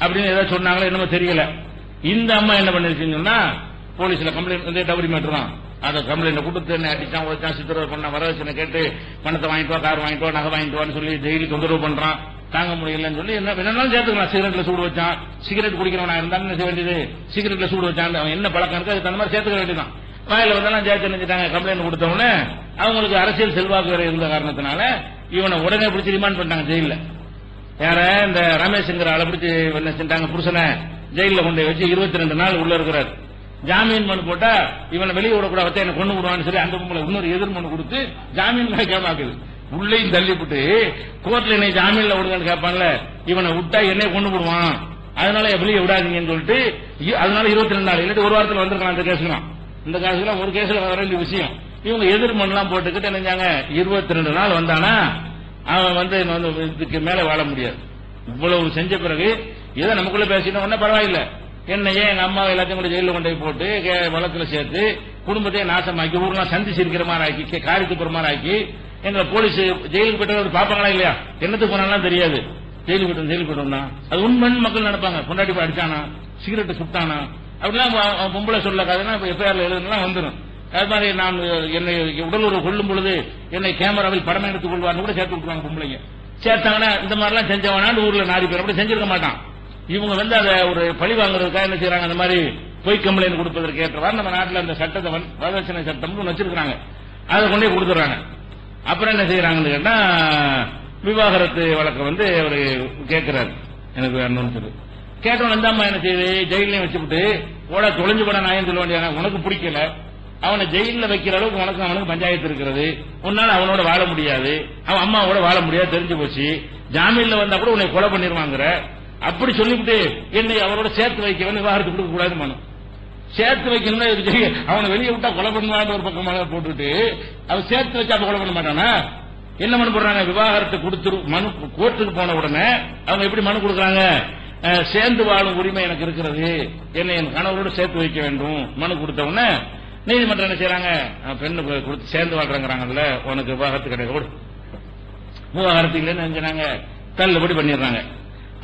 அப்படின்னு ஏதாவது சொன்னாங்களோ என்னமோ தெரியல. இந்த அம்மா என்ன பண்ணிருச்சுன்னு சொன்னா போலீஸ்ல கம்ப்ளைண்ட், டவுரி மேட்டர் தான். அந்த கம்ப்ளைண்ட் கொடுத்து என்ன அடிச்சான், ஒருத்தான் சித்திரவதை பண்ண, வரவச்சனை கேட்டு பணத்தை வாங்கிட்டு வா, கார் வாங்கிட்டு வா, நகை வாங்கிட்டு வான்னு சொல்லி டெய்லி தொந்தரவு பண்றான். தாங்க முடியலன்னு சொல்லி என்ன வேணாலும் சேர்த்துக்கலாம். சிகரெட்ல சூடு வச்சான், சிகரெட் குடிக்கிறவனா இருந்தாலும் செய்ய வேண்டியது, சிகரெட்ல சூடு வச்சான், அவன் என்ன பழக்கம் இருக்கு அதுக்கு அந்த மாதிரி சேர்த்துக்க வேண்டியதான். வாயில வந்தெல்லாம் சேர்த்து நினைச்சிட்டாங்க. கம்ப்ளைண்ட் கொடுத்தவொடனே அவங்களுக்கு அரசியல் செல்வாக்கு வேற இருந்த காரணத்தினால இவனை உடனே பிடிச்சி ரிமாண்ட் பண்ணிட்டாங்க ஜெயில. யார? இந்த ரமேஷ்ங்கிற ஆளை பிடிச்சி என்ன செஞ்சாங்க? புருஷனை ஜெயில கொண்டு வச்சு 22 நாள் உள்ள இருக்கிறார். ஜாமீன் மனு போட்டா இவனை வெளியே விடக்கூடாது, என்ன கொண்டு விடுவான்னு சொல்லி அந்த பொம்பளை இன்னொரு எதிர் மனு கொடுத்து ஜாமீன் கேட்காமாக்குது. உள்ளேயும் தள்ளிவிட்டு கோர்ட்ல என்னை ஜாமீன்ல விடுங்கன்னு கேட்பான்ல, இவனை விட்டா என்னை கொண்டு விடுவான், அதனால வெளியே விடாதீங்கன்னு சொல்லிட்டு அதனால 22 நாள் இல்லாட்டி ஒரு வாரத்தில் வந்திருக்கலாம். அந்த கேஸ்லாம், இந்த கேஸ்லாம் ஒரு கேஸ்ல வர வேண்டிய விஷயம். இவங்க எதிர்மன்லாம் போட்டுக்கிட்டு நினைச்சாங்க 22 நாள் வந்தானா அவன் இதுக்கு மேல வாழ முடியாது. இவ்வளவு செஞ்ச பிறகு ஏதோ நமக்குள்ள பேசினா ஒன்னும் பரவாயில்ல, என்னையே எங்க அம்மா எல்லாத்தையும் கூட ஜெயில கொண்டு போட்டு வழக்குல சேர்த்து குடும்பத்தையே நாசமாக்கி ஊர்லாம் சந்திச்சு இருக்கிற மாதிரி ஆக்கி காரிக்கு போற மாதிரி ஆக்கி எங்க போலீஸ் ஜெயிலுக்கு போயிட்டு பாப்பாங்களா இல்லையா? என்னத்துக்கு போனாலும் தெரியாது. ஜெயிலுக்கு போயிட்டு அது உண்மைன்னு மக்கள் நினைப்பாங்க. பொண்டாட்டி போய் அடிச்சானா, சிகரெட் சுட்டானா அப்படிலாம் பொம்பளை சொல்லக்காதுன்னா எஃப்ஐஆர்ல எழுதுனா வந்துடும். அது மாதிரி நான் என்னை உடலுறவு கொள்ளும் பொழுது என்னை கேமராவில் படம் எடுத்துக் கொள்வார்னு கூட சேர்த்து விட்டுருவாங்க பொம்பளைங்க. சேர்த்தாங்கன்னா இந்த மாதிரிலாம் செஞ்சவனான்னு ஊர்ல 4 பேர் அப்படி செஞ்சிருக்க மாட்டான். இவங்க அதை ஒரு பழி வாங்குறதுக்காக என்ன செய்யறாங்க? அந்த மாதிரி பொய் கம்ப்ளைண்ட் கொடுப்பதற்கு ஏற்றவாறு நம்ம நாட்டில் அந்த சட்டத்தை வரதட்சணை சட்டம் வச்சிருக்காங்க. அதை கொண்டே கொடுத்துறாங்க. அப்புறம் என்ன செய்யறாங்கன்னு கேட்டா விவாகரத்து வழக்கு அவரு கேட்கிறாரு. எனக்கு வேணும்னு சொல்லி கேட்டவன் இந்த அம்மா என்ன செய்யுது? ஜெயிலையும் வச்சுக்கிட்டு ஓட தொலைஞ்சு போட நாயன்னு சொல்ல வேண்டிய உனக்கு பிடிக்கல, அவனை ஜெயிலில் வைக்கிற அளவுக்கு அவனுக்கு பஞ்சாயத்து இருக்கிறது, உன்னால அவனோட வாழ முடியாது, அவன் அம்மாவோட வாழ முடியாது தெரிஞ்சு போச்சு, ஜாமீன்ல வந்தா கூட உன்னை கொலை பண்ணிருவாங்கிற அப்படி சொல்லிவிட்டு என்னை அவரோட சேர்த்து வைக்க விவாகரத்து கொடுக்க கூடாது மனு சேர்த்து வைக்கணும்னா அவனை வெளியே விட்டா கொலை பண்ணுவான்னு ஒரு பக்கம் போட்டுட்டு அவன் சேர்த்து வச்சா கொலை பண்ண மாட்டானா? என்ன மனு போடுறாங்க? விவாகரத்து கொடுத்துரு மனு கோர்ட்டுக்கு போன உடனே அவங்க எப்படி மனு கொடுக்குறாங்க? சேர்ந்து வாழும் உரிமை எனக்கு இருக்கிறது, என்னை என் கணவரோடு சேர்த்து வைக்க வேண்டும் மனு கொடுத்த உடனே நீதிமன்றம் என்ன செய்யறாங்க? பெண்ணு கொடுத்து சேர்ந்து வாழ்றாங்கிறாங்க. அதுல உனக்கு விவாகரத்து கிடையாது, விவாகரத்து இல்லைன்னு நினைச்சாங்க, தள்ளுபடி பண்ணிடுறாங்க.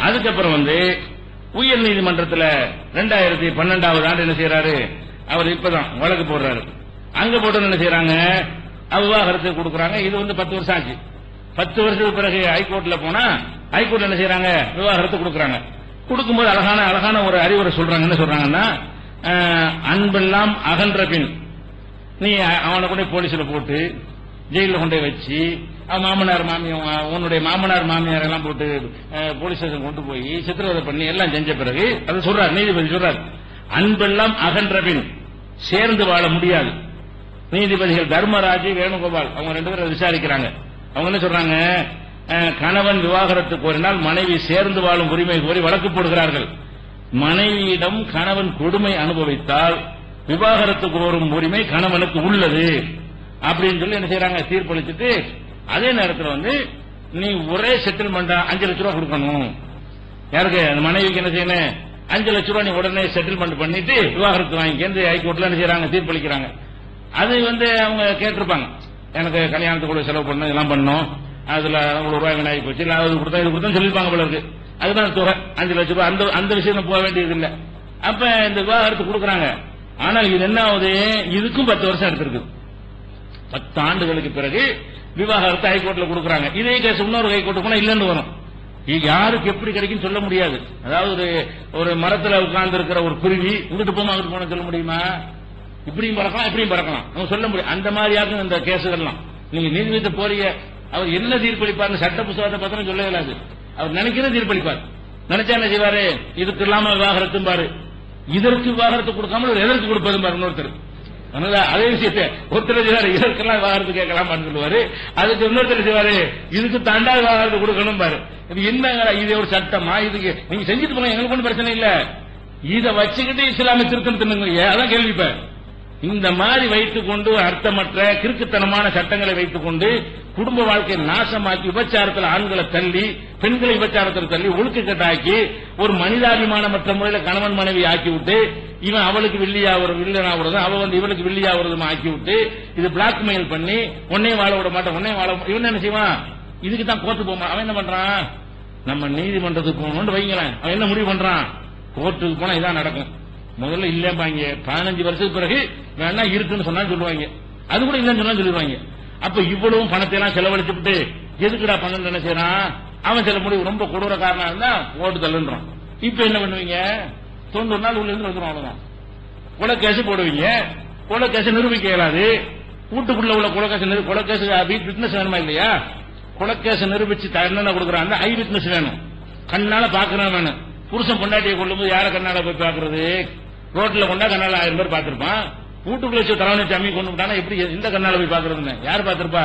அதுக்கப்புறம் உயர் நீதிமன்றத்தில் 2012 ஆண்டு என்ன செய்யறாரு? அவர் இப்பதான் வழக்கு போடுறாரு. அங்க போட்டு என்ன செய்யறாங்க? விவாகரத்து கொடுக்கறாங்க. இது 10 வருஷம் ஆச்சு. 10 வருஷத்துக்கு பிறகு ஹைகோர்ட்ல போனா ஹைகோர்ட் என்ன செய்யறாங்க? விவாகரத்து கொடுக்கறாங்க. கொடுக்கும்போது அழகான ஒரு அறிவுரை சொல்றாங்க. என்ன சொல்றாங்கன்னா, அன்பெல்லாம் அகன்ற பின் நீ அவனை கொண்டு போலீஸ்ல போட்டு ஜெயில கொண்டு வச்சு மாமனார் மாமியார் உன்னுடைய மாமனார் மாமியார் எல்லாம் போட்டு போலீஸ் ஸ்டேஷன் கொண்டு போய் சித்திரவதை பண்ணி எல்லாம் செஞ்ச பிறகு அதை சொல்றார் நீதிபதி சொல்றார், அன்பெல்லாம் அகன்ற பின் சேர்ந்து வாழ முடியாது. நீதிபதிகள் தர்மராஜ், வேணுகோபால் அவங்க 2 பேரும் விசாரிக்கிறாங்க. அவங்க என்ன சொல்றாங்க? கணவன் விவாகரத்து கோரினால் மனைவி சேர்ந்து வாழும் உரிமை கோரி வழக்கு போடுகிறார்கள். மனைவியிடம் கணவன் கொடுமை அனுபவித்தால் விவாகரத்து கோரும் உரிமை கணவனுக்கு உள்ளது அப்படின்னு சொல்லி என்ன செய்யறாங்க? தீர்ப்பளிச்சுட்டு அதே நேரத்தில் நீ ஒரே செட்டில்மெண்டா 5 லட்சம் ரூபாய் கொடுக்கணும். யாருக்கு? அந்த மனைவிக்கு என்ன செய்யணும்? 5 லட்சம் ரூபாய் நீ உடனே செட்டில்மெண்ட் பண்ணிட்டு விவாகரத்து வாங்கிக்க ஹைகோர்ட்ல என்ன செய்யறாங்க? தீர்ப்பளிக்கிறாங்க. அது அவங்க கேட்டிருப்பாங்க, எனக்கு கல்யாணத்துக்கு கூட செலவு பண்ணணும், இதெல்லாம் பண்ணணும், அதுல ரூபாய் ஆகி போச்சு, இல்ல அது கொடுத்தா இது கொடுத்தா சொல்லிருப்பாங்க போல இருக்கு. அதுதான் தொகை 5 லட்சம் ரூபாய். அந்த விஷயம் போக வேண்டியது இல்லை. அப்ப இந்த விவாகரத்து கொடுக்கறாங்க. ஆனால் இது என்ன ஆகுது, இதுக்கும் 10 வருஷம் எடுத்திருக்கு. 10 ஆண்டுகளுக்கு பிறகு விவாகரத்து ஹைகோர்ட்ல கொடுக்கறாங்க. இதே கேஸ் இன்னொரு ஹைகோர்ட்டு போனா இல்லன்னு வரும். இது யாருக்கு எப்படி கிடைக்கும் சொல்ல முடியாது. அதாவது ஒரு மரத்துல உட்கார்ந்து இருக்கிற ஒரு குருவி இங்கிட்டு போமா அங்கிட்டு போன சொல்ல முடியுமா? இப்படியும் பறக்கலாம் இப்படியும் பறக்கலாம், நம்ம சொல்ல முடியும். அந்த மாதிரியாக்கும் இந்த கேஸுகள்லாம். நீங்க நீதிபதி போறீங்க, அவர் என்ன தீர்ப்பளிப்பார் சட்ட புத்தகத்தை பத்திரம் சொல்ல இயலாது. அவர் நினைக்கிறது தீர்ப்பளிப்பார். நினைச்சா என்ன செய்வாரு, இதுக்கு இல்லாம விவாகரத்தும் பாரு, இதற்கு விவாகரத்து கொடுக்காம எதற்கு கொடுப்பதும் பாரு இன்னொருத்தர். அதே விஷயத்தை ஒருத்தர் செய்வாரு, இதற்கெல்லாம் விவாகரத்து கேட்கலாம் சொல்லுவாரு. அதுக்கு இன்னொருத்தர் செய்வாரு, இதுக்கு தாண்டா விவாகரத்து கொடுக்கணும் பாரு. இது என்ன, இது ஒரு சட்டமா? இதுக்கு நீங்க செஞ்சுட்டு போங்க, எங்களுக்கு ஒன்றும் பிரச்சனை இல்ல. இதை வச்சுக்கிட்டு இஸ்லாமிய திருத்தம் தின்னுங்க, அதான் கேள்விப்பேன். இந்த மாதிரி வைத்துக் கொண்டு அர்த்தமற்ற கிறுக்குத்தனமான சட்டங்களை வைத்துக் கொண்டு குடும்ப வாழ்க்கையை நாசமாக்கி விபச்சாரத்தில் ஆண்களை தள்ளி பெண்களை விபச்சாரத்தில் தள்ளி ஒழுக்கக்கட்டாக்கி ஒரு மனிதாபிமானமற்ற முறையில் கணவன் மனைவி ஆக்கி விட்டு இவன் அவளுக்கு வில்லியாவது அவ வந்து இவளுக்கு வில்லியாவதும் ஆக்கி விட்டு இது பிளாக்மெயில் பண்ணி உன்னையும் வாழ விட மாட்டேன் உன்னையும் வாழ இவன் என்ன செய்வான், இதுக்கு தான் கோர்ட்டு போமா. அவன் என்ன பண்றான், நம்ம நீதிமன்றத்துக்கு போகணும்னு வைங்களேன். அவன் என்ன முடிவு பண்றான், கோர்ட்டுக்கு போனா இதான் நடக்கும். முதல்ல இல்லப்பாங்க, 15 வருஷத்துக்கு பிறகு வேணா இருக்குன்னு சொன்னா சொல்லுவாங்க, அது கூட இல்லன்னு சொன்னா சொல்லிடுவாங்க. அப்ப இவ்வளவு பணத்தை எல்லாம் செலவழிச்சுட்டு எதுக்குடா பண்ணு என்ன செய்யறான் அவன். சில முடிவு ரொம்ப கொடூர காரணம் இருந்தா ஓட்டு தள்ளுன்றான். இப்ப என்ன பண்ணுவீங்க, 90 நாள் உள்ள இருந்து வந்துடும், அவ்வளவுதான். கொலைக்கேசு போடுவீங்க, கொலைக்கேசு நிரூபிக்க இயலாது. வீட்டுக்குள்ள உள்ள கொலைக்கேசு விட்னஸ் வேணுமா இல்லையா? கொலைக்கேசு நிரூபிச்சு என்னென்ன கொடுக்குறாங்க, ஐ விட்னஸ் வேணும், கண்ணால பாக்குறான் வேணும். புருஷன் பொண்டாட்டியை கொள்ளும்போது யார கண்ணால போய் பாக்குறது, ரோட்ல கொண்டா கண்ணால 1000 பேர் பார்த்திருப்பான். வீட்டுக்குள்ள வச்சு தரவணை சாமி கொண்டு விட்டானா எப்படி எந்த கண்ணால போய் பாக்குறதுன்னு யார் பார்த்திருப்பா?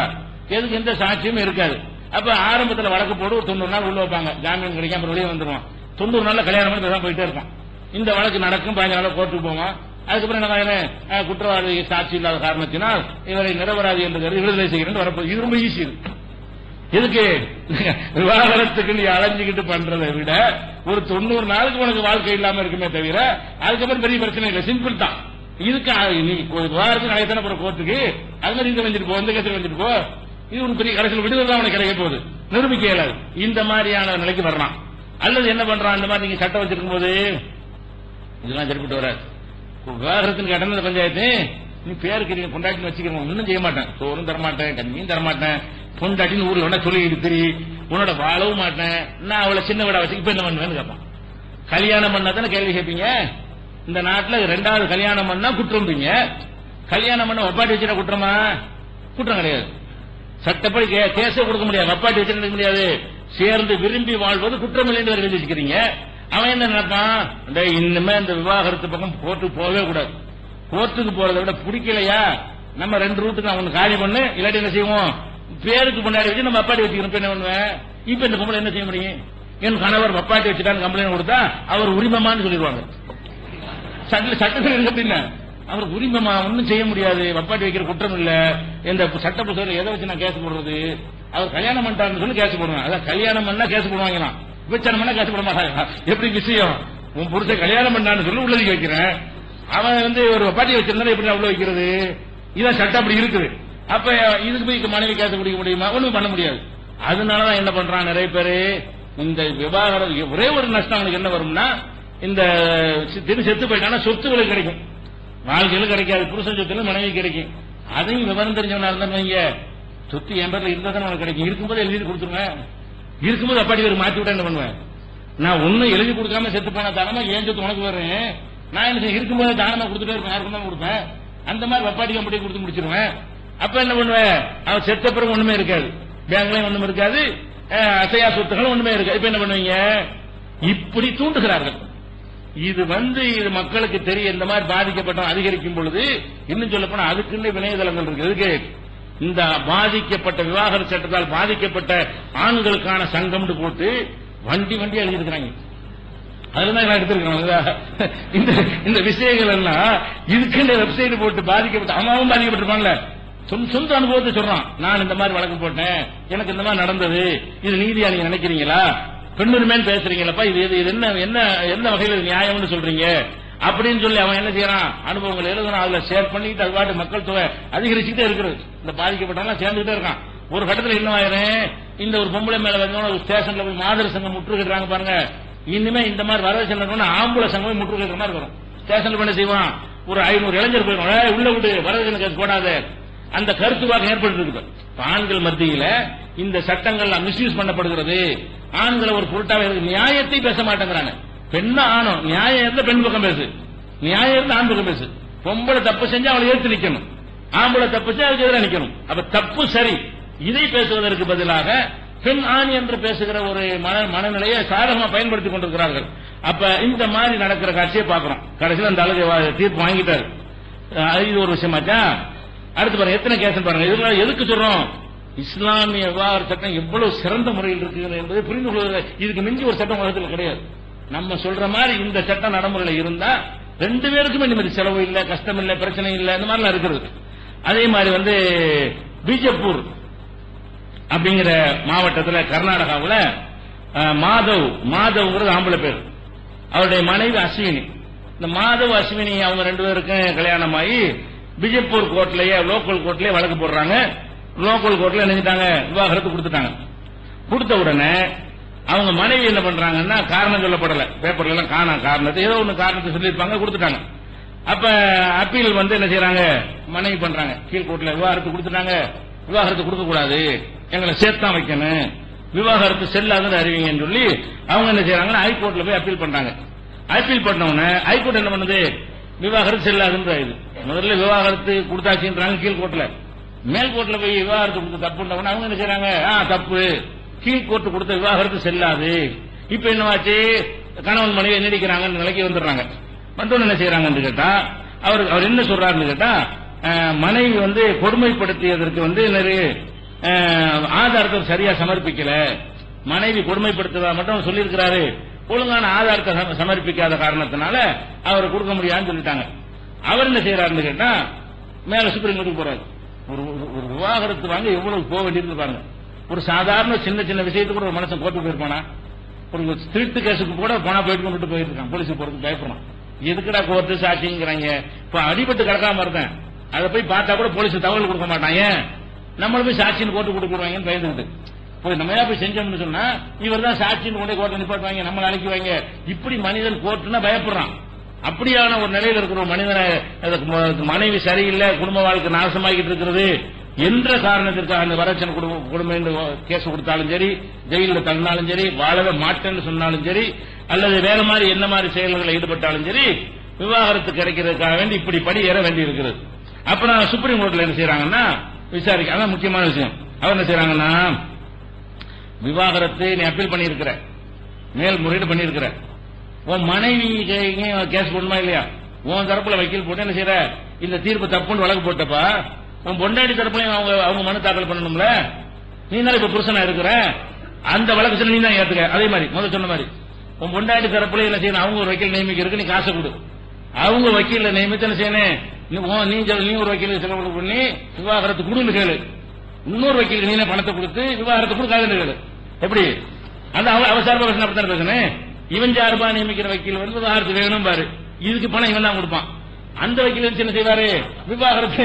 எதுக்கு எந்த சாட்சியும் இருக்காது. அப்ப ஆரம்பத்தில் வழக்கு போடு 90 நாள் உள்ள வைப்பாங்க, ஜாமீன் கிடைக்கும், அப்புறம் வெளியே வந்துருவான். 90 நாள்ல கல்யாணம் பண்ணி தான் போயிட்டே இருப்பான். இந்த வழக்கு நடக்கும், 15 நாள் கோர்ட்டுக்கு போவான். அதுக்கப்புறம் என்ன, குற்றவாளி சாட்சி இல்லாத காரணத்தினால் இவரை நிரபராதி என்று விடுதலை செய்கிறேன் வரப்போது. இது ரொம்ப ஈஸி. எதுக்கு விவாகரத்துக்கு நீ அலைஞ்சுக்கிட்டு பண்றதை விட ஒரு 90 நாளுக்கு உனக்கு வாழ்க்கை இல்லாம இருக்குமே தவிர அதுக்கப்புறம் பெரிய பிரச்சனை இல்லை, சிம்பிள் தான். இதுக்கு நீ விவாகரத்துக்கு அழைத்தான போற கோர்ட்டுக்கு அது மாதிரி இங்க வந்துட்டு போ, இந்த கேட்டு வந்துட்டு போ, இது ஒரு பெரிய கடைசியில் விடுதலை தான் உனக்கு கிடைக்க போகுது, நிரூபிக்க இயலாது. இந்த மாதிரியான நிலைக்கு வரலாம். அல்லது என்ன பண்றான், இந்த மாதிரி நீங்க சட்டம் வச்சிருக்கும் போது இதெல்லாம் சரிப்பட்டு வராது. விவாகரத்துக்கு கடந்த பஞ்சாயத்து நீ பேருக்கு நீங்க பொண்டாட்டின்னு வச்சுக்கிறோம், ஒன்னும் செய்ய மாட்டேன், சோறும் தரமாட்டேன், கண்ணியும் தரமாட்டேன், பொண்டாட்டின்னு ஊர்ல வேணா சொல்லிட்டு தெரியும், உன்னோட வாழவும் மாட்டேன், நான் அவளை சின்ன விட வச்சு இப்ப என்ன பண்ணுவேன்னு கேட்பான். கல்யாணம் பண்ணா தானே கேள்வி கேட்பீங்க. இந்த நாட்டில் 2வது கல்யாணம் பண்ணா குற்றம். கல்யாணம் பண்ண ஒப்பாட்டி வச்சுட்டா குற்றமா? குற்றம் கிடையாது. சட்டப்படி கேஸே கொடுக்க முடியாது, ஒப்பாட்டி வச்சுட்டு முடியாது. சேர்ந்து விரும்பி வாழ்வது குற்றம் இல்லைன்னு எழுதி வச்சுக்கிறீங்க. அவன் என்ன நினைப்பான், இனிமே இந்த விவாகரத்து பக்கம் கோர்ட்டுக்கு போகவே கூடாது. கோர்ட்டுக்கு போறதை விட பிடிக்கலையா நம்ம 2 ரூட்டுக்கு அவனு காலி பண்ணு, இல்லாட்டி என்ன செய்வோம், பேருக்கு முன்னாடி வச்சு நம்ம அப்பாட்டி வச்சுக்கிறோம். என்ன பண்ணுவேன், இப்ப இந்த பொம்பளை என்ன செய்ய முடியும், என் கணவர் அப்பாட்டி வச்சுட்டான்னு கம்ப்ளைண்ட் கொடுத்தா அவர் உரிமமான்னு சொல்லிடுவாங்க. சட்டத்தில் இருக்கு அப்படின்னா அவர் உரிமமா ஒன்னும் செய்ய முடியாது, வப்பாட்டி வைக்கிற குற்றம் இல்ல. இந்த சட்ட புத்தகத்தில் எதை வச்சு நான் கேஸ் போடுறது, அவர் கல்யாணம் பண்ணிட்டாருன்னு சொல்லி கேஸ் போடுவாங்க. அதான் கல்யாணம் பண்ணா கேஸ் போடுவாங்க, விபச்சாரம் பண்ணா கேஸ் போட மாட்டாங்க. எப்படி விஷயம், உன் புருஷன் கல்யாணம் பண்ணான்னு சொல்லி உள்ளதுக்கு வைக்கிறேன், அவன் ஒரு வப்பாட்டி வச்சிருந்தா எப்படி உள்ள வைக்கிறது, இதான் சட்டம் அப்படி இருக்குது. அப்ப இதுக்கு போய் மனைவி கேஸ் பிடிக்க முடியுமா, ஒண்ணும் பண்ண முடியாது. அதனாலதான் என்ன பண்றான் நிறைய பேரு, இந்த விவாகரம் ஒரே ஒரு நஷ்டம் அவனுக்கு என்ன வரும்னா, இந்த செத்து போயிட்டானா சொத்துகளுக்கு கிடைக்கும், வாழ்க்கையில கிடைக்காது. புருஷன் சொத்துல மனைவி கிடைக்கும். அதையும் விவரம் தெரிஞ்சவனா இருந்தா சொத்து என் பேர்ல இருந்தா தானே உனக்கு கிடைக்கும். இருக்கும்போது எழுதி கொடுத்துருவேன், இருக்கும்போது அப்பாடி பேர் மாத்தி விட்டா என்ன பண்ணுவேன், நான் ஒன்னும் எழுதி கொடுக்காம செத்து போனா தானமா ஏன் சொத்து உனக்கு வர்றேன், நான் என்ன இருக்கும்போது தானமா கொடுத்துட்டே இருப்பேன், யாருக்கும் தான் கொடுப்பேன். அந்த மாதிரி அப்பாடி கம்பெனி கொடுத்து முடிச்சிருவேன். அப்ப என்ன பண்ணுவேன், அவன் செத்த பிறகு ஒண்ணுமே இருக்காது, பேங்க்லயும் ஒண்ணும் இருக்காது, அசையா சொத்துகளும் ஒண்ணுமே இருக்காது. இப்ப என்ன பண்ணுவீங்க, இப்படி தூண்டுகிறார்கள். இது இது மக்களுக்கு தெரிய இந்த மாதிரி பாதிக்கப்பட்ட அதிகரிக்கும் பொழுது இன்னும் சொல்ல போனா அதுக்குன்னு இணையதளங்கள் இருக்கு. எதுக்கு, இந்த பாதிக்கப்பட்ட விவாகரத்து சட்டத்தால் பாதிக்கப்பட்ட ஆண்களுக்கான சங்கம் போட்டு வண்டி எழுதிருக்கிறாங்க. அதுதான் எடுத்திருக்காங்க. இந்த விஷயங்கள் எல்லாம் இதுக்குன்னு வெப்சைட் போட்டு பாதிக்கப்பட்ட அம்மாவும் பாதிக்கப்பட்டிருப்பான்ல, சொந்த அனுபவத்தை சொல்றான். நான் இந்த மாதிரி வழக்கு போட்டேன், எனக்கு இந்த மாதிரி நடந்தது, இது நீதியா நீங்க நினைக்கிறீங்களா, பெண்ணுரிமை பேசுறீங்களப்பா, இது என்ன என்ன என்ன வகையில் நியாயம்னு சொல்றீங்க அப்படின்னு சொல்லி அவன் என்ன செய்யறான், அனுபவங்கள் எழுதுறான், அதுல ஷேர் பண்ணிட்டு அது பாட்டு மக்கள் தொகை அதிகரிச்சுட்டே இருக்கிறது. இந்த பாதிக்கப்பட்டவங்க சேர்ந்துகிட்டே இருக்கான். ஒரு கட்டத்தில் என்ன ஆயிரும், இந்த ஒரு பொம்பளை மேல வந்து ஒரு ஸ்டேஷன்ல போய் மாதர் சங்கம் முற்றுகிறாங்க பாருங்க, இனிமே இந்த மாதிரி வரதட்சணை ஆம்பளை சங்கம் முற்று கேட்கிற மாதிரி வரும். ஸ்டேஷன்ல பண்ண செய்வான், ஒரு 500 இளைஞர் போயிடும், உள்ள விட்டு வரதட்சணை கேஸ் போடாத, அந்த கருத்து வாக்கம் ஏற்பட்டு இருக்குது. ஆண்கள் மத்தியில இந்த சட்டங்கள் மிஸ்யூஸ் பண்ணப்படுகிறது. ஆண்களை ஒரு பொருட்டாவே இருக்கு. நியாயத்தை பேச மாட்டேங்கிறாங்க. பெண்ணா ஆணும் நியாயம் இருந்தா பெண் பக்கம் பேசு, நியாயம் இருந்தா ஆண் பக்கம் பேசு. பொம்பளை தப்பு செஞ்சா அவளை ஏற்று நிக்கணும், ஆம்பளை தப்பு செஞ்சா அவளுக்கு எதிராக நிக்கணும். அப்ப தப்பு சரி, இதை பேசுவதற்கு பதிலாக பெண் ஆண் என்று பேசுகிற ஒரு மனநிலையை சாதகமா பயன்படுத்திக் கொண்டிருக்கிறார்கள். அப்ப இந்த மாதிரி நடக்கிற காட்சியை பார்க்கிறோம். கடைசியில் அந்த அளவு தீர்ப்பு வாங்கிட்டாரு. இது ஒரு விஷயமாச்சா. அடுத்து பாருங்க எத்தனை கேஸ் பாருங்க. இதெல்லாம் எதுக்கு சொல்றோம்? இஸ்லாமிய விவாக சட்டம் எவ்வளவு சிறந்த முறையில் இருக்குது என்பதை புரிந்து கொள்வது. இதுக்கு மிஞ்சி ஒரு சட்டம் உலகத்தில் கிடையாது. நம்ம சொல்ற மாதிரி இந்த சட்டம் நடைமுறையில் இருந்தா 2 பேருக்குமே நிம்மதி, செலவு இல்ல, கஷ்டம் இல்ல, பிரச்சனை இல்ல, இந்த மாதிரிலாம் இருக்கிறது. அதே மாதிரி பிஜப்பூர் அப்படிங்கிற மாவட்டத்தில் கர்நாடகாவில் மாதவ்ங்கிறது ஆம்பளை பேர், அவருடைய மனைவி அஸ்வினி. இந்த மாதவ் அஸ்வினி அவங்க 2 பேருக்கும் கல்யாணம் ஆகி பிஜப்பூர் கோர்ட்லயே லோக்கல் கோர்ட்லயே வழக்கு போடுறாங்க. லோக்கல் கோர்ட்ல நினைச்சிட்டாங்க, விவாகரத்து கொடுத்துட்டாங்க. கொடுத்த உடனே அவங்க மனைவி என்ன பண்றாங்கன்னா, காரணம் சொல்லப்படல, பேப்பர்ல எல்லாம் காரணத்தை ஏதோ ஒன்னு காரணத்தை சொல்லியிருப்பாங்க, கொடுத்துட்டாங்க. அப்ப அப்பீல் என்ன செய்யறாங்க, மனைவி பண்றாங்க, கீழ்கோர்ட்ல விவாகரத்து கொடுத்துட்டாங்க, விவாகரத்து கொடுக்க கூடாது, எங்களை சேர்த்தான் வைக்கணும், விவாகரத்து செல்லாதுன்னு அறிவிங்கன்னு சொல்லி அவங்க என்ன செய்யறாங்கன்னா ஹைகோர்ட்ல போய் அப்பீல் பண்றாங்க. அப்பீல் பண்ண உடனே ஹைகோர்ட் என்ன பண்ணுது, விவாகரத்து செல்லாதுன்ற இது. முதல்ல விவாகரத்து கொடுத்தாச்சுன்றாங்க கீழ்கோர்ட்ல, மேல்கோர்ட்ல போய் விவாகரத்து கொடுத்து தப்புன்றவன அவங்க என்ன செய்யறாங்க, தப்பு, கீழ்கோர்ட்டு கொடுத்த விவாகரத்து செல்லாது. இப்ப என்னவாச்சு, கணவன் மனைவி நீடிக்கிறாங்கன்னு நிலைக்கு வந்துடுறாங்க. வந்து என்ன செய்யறாங்கன்னு கேட்டா, அவர் என்ன சொல்றாருன்னு கேட்டா, மனைவி கொடுமைப்படுத்தியதற்கு நிறைய ஆதாரத்தை சரியா சமர்ப்பிக்கல, மனைவி கொடுமைப்படுத்துவதா மட்டும் சொல்லியிருக்கிறாரு, ஒழுங்கான ஆதாரத்தை சமர்ப்பிக்காத காரணத்தினால அவர் கொடுக்க முடியாதுன்னு சொல்லிட்டாங்க. அவர் என்ன செய்யறாருன்னு கேட்டா, மேல சுப்ரீம் கோர்ட்டுக்கு போறாரு. ஒரு விவாகரத்து வாங்க எவ்வளவு போக வேண்டியிருக்கு பாருங்க. ஒரு சாதாரண சின்ன சின்ன விஷயத்துக்கு கூட ஒரு மனுஷன் கோர்ட்டுக்கு போயிருப்பானா, ஒரு திருட்டு கேஸுக்கு கூட போனா போயிட்டு போயிருக்கான், போலீஸுக்கு போறதுக்கு பயப்படணும். எதுக்குடா கோர்ட்டு சாட்சிங்கிறாங்க. இப்ப அடிபட்டு கிடக்காம இருந்தேன், அதை போய் பார்த்தா கூட போலீஸ் தகவல் கொடுக்க மாட்டான். ஏன் நம்மள போய் சாட்சின்னு கோர்ட்டு கொடுக்குறாங்கன்னு பயந்துட்டு போய் நம்ம போய் செஞ்சோம்னு சொன்னா இவர் தான் சாட்சின்னு கொண்டே கோர்ட்டை நிப்பாட்டுவாங்க, நம்மளை அழைக்குவாங்க. இப்படி மனிதன் கோர்ட்டுன்னா பயப்படுறான். அப்படியான ஒரு நிலையில் இருக்கிற ஒரு மனிதனை மனைவி சரியில்லை, குடும்ப வாழ்க்கை நாசமாகிட்டு இருக்கிறது என்ற காரணத்திற்காக அந்த வரட்சணை குடும்பம் கேஸ் கொடுத்தாலும் சரி, ஜெயிலில் தள்ளினாலும் சரி, வாழவே மாட்டேன்னு சொன்னாலும் சரி, அல்லது வேற மாதிரி என்ன மாதிரி செயல்களில் ஈடுபட்டாலும் சரி, விவாகரத்து கிடைக்கிறதுக்காக வேண்டி இப்படி படி ஏற வேண்டி இருக்கிறது. அப்புறம் சுப்ரீம் கோர்ட்ல என்ன செய்யறாங்கன்னா விசாரிக்க, அதான் முக்கியமான விஷயம். அவர் என்ன செய்யறாங்கன்னா, விவாகரத்து நீ அப்பீல் பண்ணியிருக்கிற, மேல்முறையீடு பண்ணியிருக்கிற, உன் மனைவி கேஸ் போடணுமா இல்லையா, உன் தரப்புல வக்கீல் போட்டு என்ன செய்யற, இந்த தீர்ப்பு தப்புன்னு வழக்கு போட்டப்பா உன் பொண்டாடி தரப்புலையும் அவங்க மனு தாக்கல் பண்ணணும்ல. நீ தான் இப்ப புருஷனா இருக்கிற, அந்த வழக்கு நீ தான் ஏத்துக்க. அதே மாதிரி முதல் சொன்ன மாதிரி உன் பொண்டாடி தரப்புல என்ன செய்யணும், அவங்க ஒரு வக்கீல் நியமிக்கிறதுக்கு நீ காசை கொடு, அவங்க வக்கீல நியமித்து என்ன செய்யணும், நீ ஒரு வக்கீலுக்கு செலவு பண்ணி விவாகரத்து கொடுன்னு கேளு, இன்னொரு வக்கீலுக்கு நீனே பணத்தை கொடுத்து விவாகரத்து கொடுக்காதுன்னு கேளு. எப்படி அந்த அவசாரமா அப்படித்தான் பேசணும். இவன் சார்பா நியமிக்கிற வக்கீல் விவாகரத்து வேணும் பாரு, இதுக்கு பணம் இவன் தான் கொடுப்பான். அந்த வக்கீல் என்ன செய்வாரு, விவாகரத்து